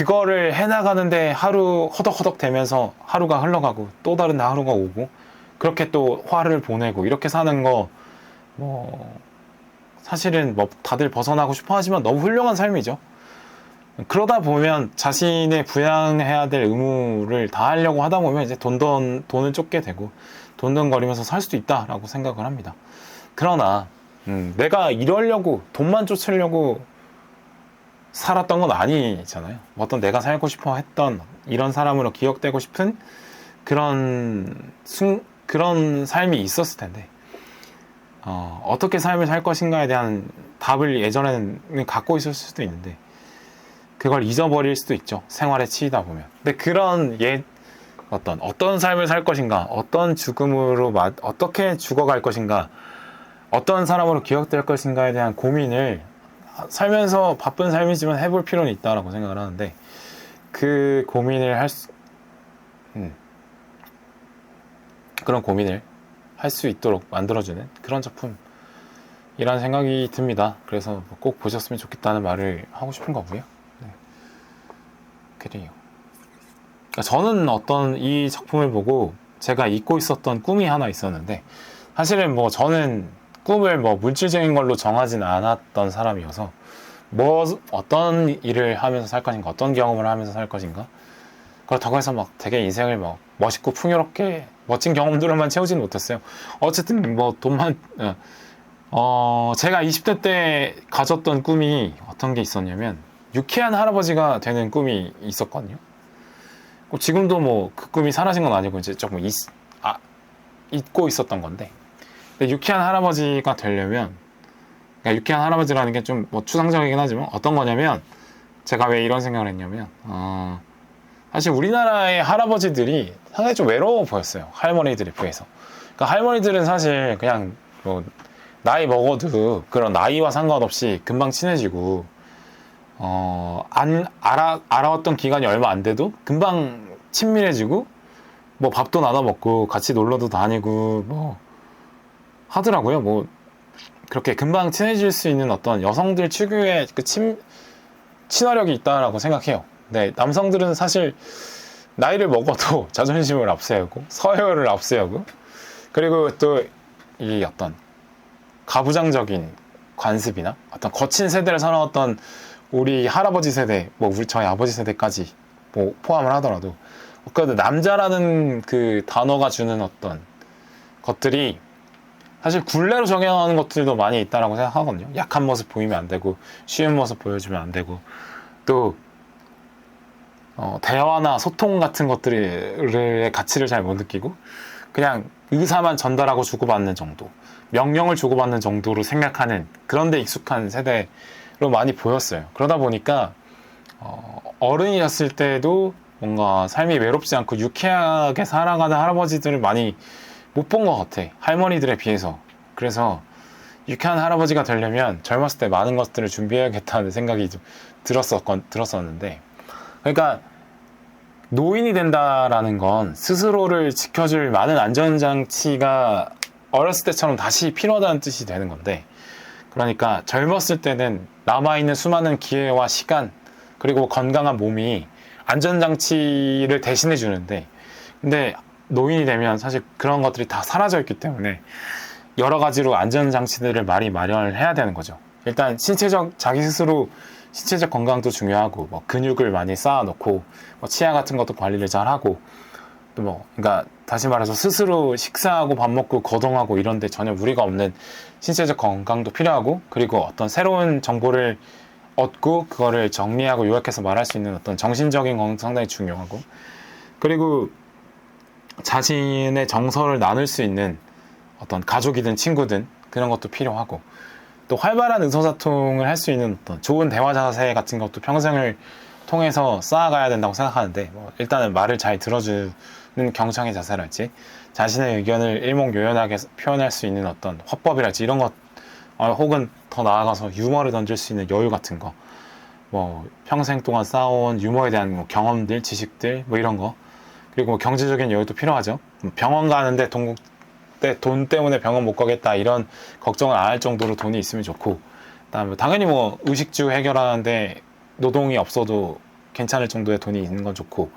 [SPEAKER 1] 그거를 해나가는데 하루 허덕허덕 되면서 하루가 흘러가고 또 다른 하루가 오고 그렇게 또 화를 보내고 이렇게 사는 거 뭐 사실은 뭐 다들 벗어나고 싶어 하지만 너무 훌륭한 삶이죠. 그러다 보면 자신의 부양해야 될 의무를 다 하려고 하다 보면 이제 돈을 쫓게 되고 돈돈거리면서 살 수도 있다라고 생각을 합니다. 그러나 내가 이러려고 돈만 쫓으려고 살았던 건 아니잖아요. 어떤 내가 살고 싶어 했던 이런 사람으로 기억되고 싶은 그런 삶이 있었을 텐데 어떻게 삶을 살 것인가에 대한 답을 예전에는 갖고 있을 수도 있는데 그걸 잊어버릴 수도 있죠. 생활에 치이다 보면. 근데 그런 어떤 삶을 살 것인가, 어떤 죽음으로 어떻게 죽어갈 것인가, 어떤 사람으로 기억될 것인가에 대한 고민을 살면서 바쁜 삶이지만 해볼 필요는 있다라고 생각을 하는데 그 고민을 그런 고민을 할 수 있도록 만들어주는 그런 작품이라는 생각이 듭니다. 그래서 꼭 보셨으면 좋겠다는 말을 하고 싶은 거고요. 네. 그래요. 저는 이 작품을 보고 제가 잊고 있었던 꿈이 하나 있었는데 사실은 뭐 저는 꿈을 뭐 물질적인 걸로 정하진 않았던 사람이어서 어떤 일을 하면서 살 것인가, 어떤 경험을 하면서 살 것인가 그렇다고 해서 막 되게 인생을 막 멋있고 풍요롭게 멋진 경험들로만 채우지는 못했어요. 어쨌든 뭐 제가 20대 때 가졌던 꿈이 어떤 게 있었냐면 유쾌한 할아버지가 되는 꿈이 있었거든요. 지금도 뭐 그 꿈이 사라진 건 아니고 이제 조금 잊고 있었던 건데 근데 유쾌한 할아버지가 되려면 그러니까 유쾌한 할아버지라는 게 좀 뭐 추상적이긴 하지만 어떤 거냐면 제가 왜 이런 생각을 했냐면 사실 우리나라의 할아버지들이 상당히 좀 외로워 보였어요. 할머니들에 비해서. 그러니까 할머니들은 사실 그냥 뭐 나이 먹어도 그런 나이와 상관없이 금방 친해지고 알아왔던 기간이 얼마 안 돼도 금방 친밀해지고 뭐 밥도 나눠 먹고 같이 놀러도 다니고 뭐 하더라고요. 뭐 그렇게 금방 친해질 수 있는 어떤 여성들 특유의 그 친화력이 있다라고 생각해요. 네, 남성들은 사실 나이를 먹어도 자존심을 앞세우고 서열을 앞세우고 그리고 또 이 어떤 가부장적인 관습이나 어떤 거친 세대를 살아왔던 우리 할아버지 세대, 뭐 저희 아버지 세대까지 뭐 포함을 하더라도 그래도 남자라는 그 단어가 주는 어떤 것들이 사실 굴레로 적용하는 것들도 많이 있다라고 생각하거든요. 약한 모습 보이면 안 되고 쉬운 모습 보여주면 안 되고 또 대화나 소통 같은 것들의 가치를 잘 못 느끼고 그냥 의사만 전달하고 주고받는 정도, 명령을 주고받는 정도로 생각하는 그런 데 익숙한 세대로 많이 보였어요. 그러다 보니까 어른이었을 때도 뭔가 삶이 외롭지 않고 유쾌하게 살아가는 할아버지들을 많이 못 본 것 같아. 할머니들에 비해서. 그래서 유쾌한 할아버지가 되려면 젊었을 때 많은 것들을 준비해야겠다는 생각이 좀 들었었는데 그러니까 노인이 된다라는 건 스스로를 지켜줄 많은 안전장치가 어렸을 때처럼 다시 필요하다는 뜻이 되는 건데 그러니까 젊었을 때는 남아있는 수많은 기회와 시간 그리고 건강한 몸이 안전장치를 대신해 주는데 근데 노인이 되면 사실 그런 것들이 다 사라져 있기 때문에 여러 가지로 안전장치들을 많이 마련을 해야 되는 거죠. 일단 자기 스스로 신체적 건강도 중요하고 뭐 근육을 많이 쌓아놓고 뭐 치아 같은 것도 관리를 잘 하고 또 뭐 그러니까 다시 말해서 스스로 식사하고 밥 먹고 거동하고 이런데 전혀 무리가 없는 신체적 건강도 필요하고 그리고 어떤 새로운 정보를 얻고 그거를 정리하고 요약해서 말할 수 있는 어떤 정신적인 건강도 상당히 중요하고 그리고 자신의 정서를 나눌 수 있는 어떤 가족이든 친구든 그런 것도 필요하고 또 활발한 의사소통을 할 수 있는 어떤 좋은 대화 자세 같은 것도 평생을 통해서 쌓아가야 된다고 생각하는데 뭐 일단은 말을 잘 들어주는 경청의 자세랄지 자신의 의견을 일목요연하게 표현할 수 있는 어떤 화법이랄지 이런 것 혹은 더 나아가서 유머를 던질 수 있는 여유 같은 거 뭐 평생 동안 쌓아온 유머에 대한 뭐 경험들, 지식들 뭐 이런 거 그리고 뭐 경제적인 여유도 필요하죠. 병원 가는데 돈 때문에 병원 못 가겠다 이런 걱정을 안 할 정도로 돈이 있으면 좋고 그다음에 당연히 뭐 의식주 해결하는데 노동이 없어도 괜찮을 정도의 돈이 있는 건 좋고,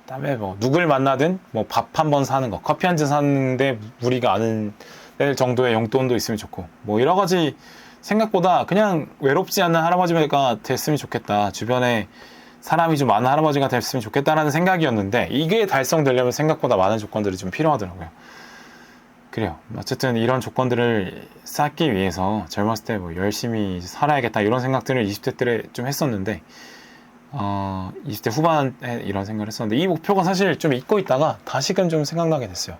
[SPEAKER 1] 그다음에 뭐 누굴 만나든 뭐 밥 한 번 사는 거, 커피 한 잔 사는데 무리가 안 될 정도의 용돈도 있으면 좋고, 뭐 여러 가지 생각보다 그냥 외롭지 않는 할아버지가 됐으면 좋겠다, 주변에 사람이 좀 많은 할아버지가 됐으면 좋겠다라는 생각이었는데, 이게 달성되려면 생각보다 많은 조건들이 좀 필요하더라고요. 그래요. 어쨌든 이런 조건들을 쌓기 위해서 젊었을 때 뭐 열심히 살아야겠다 이런 생각들을 20대 때 좀 했었는데, 20대 후반에 이런 생각을 했었는데, 이 목표가 사실 좀 잊고 있다가 다시금 좀 생각나게 됐어요.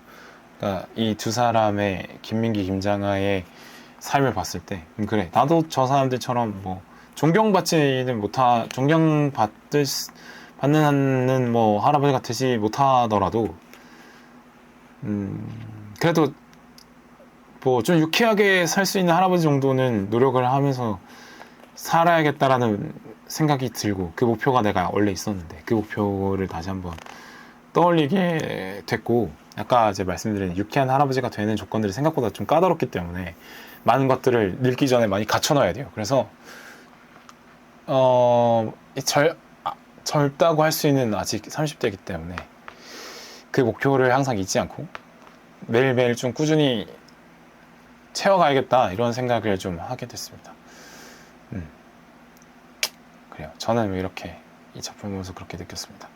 [SPEAKER 1] 그러니까 이 두 사람의, 김민기, 김장하의 삶을 봤을 때, 그래, 나도 저 사람들처럼 뭐 존경받는 뭐 할아버지 같으시 못하더라도, 그래도 뭐 좀 유쾌하게 살 수 있는 할아버지 정도는 노력을 하면서 살아야겠다라는 생각이 들고, 그 목표가 내가 원래 있었는데 그 목표를 다시 한번 떠올리게 됐고, 아까 이제 말씀드린 유쾌한 할아버지가 되는 조건들이 생각보다 좀 까다롭기 때문에 많은 것들을 늙기 전에 많이 갖춰놔야 돼요. 그래서 젊다고 할 수 있는 아직 30대이기 때문에 그 목표를 항상 잊지 않고 매일매일 좀 꾸준히 채워가야겠다 이런 생각을 좀 하게 됐습니다. 그래요. 저는 이렇게 이 작품 보면서 그렇게 느꼈습니다.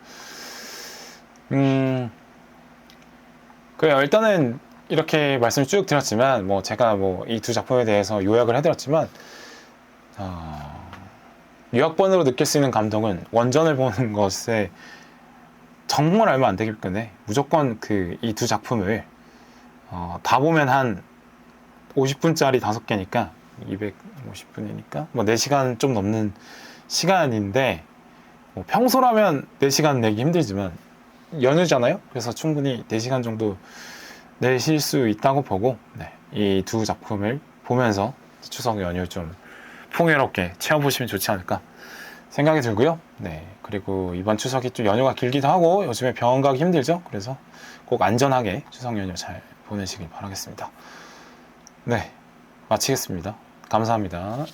[SPEAKER 1] 그래요. 일단은 이렇게 말씀을 쭉 드렸지만, 뭐 제가 뭐 이 두 작품에 대해서 요약을 해드렸지만, 유학번으로 느낄 수 있는 감동은 원전을 보는 것에 정말 얼마 안 되기 때문에 무조건 이 두 작품을 다 보면 한 50분짜리 5개니까 250분이니까 뭐 4시간 좀 넘는 시간인데, 뭐 평소라면 4시간 내기 힘들지만 연휴잖아요. 그래서 충분히 4시간 정도 내실 수 있다고 보고, 이 두 작품을 보면서 추석 연휴 좀 풍요롭게 채워보시면 좋지 않을까 생각이 들고요. 그리고 이번 추석이 좀 연휴가 길기도 하고 요즘에 병원 가기 힘들죠. 그래서 꼭 안전하게 추석 연휴 잘 보내시길 바라겠습니다. 마치겠습니다. 감사합니다.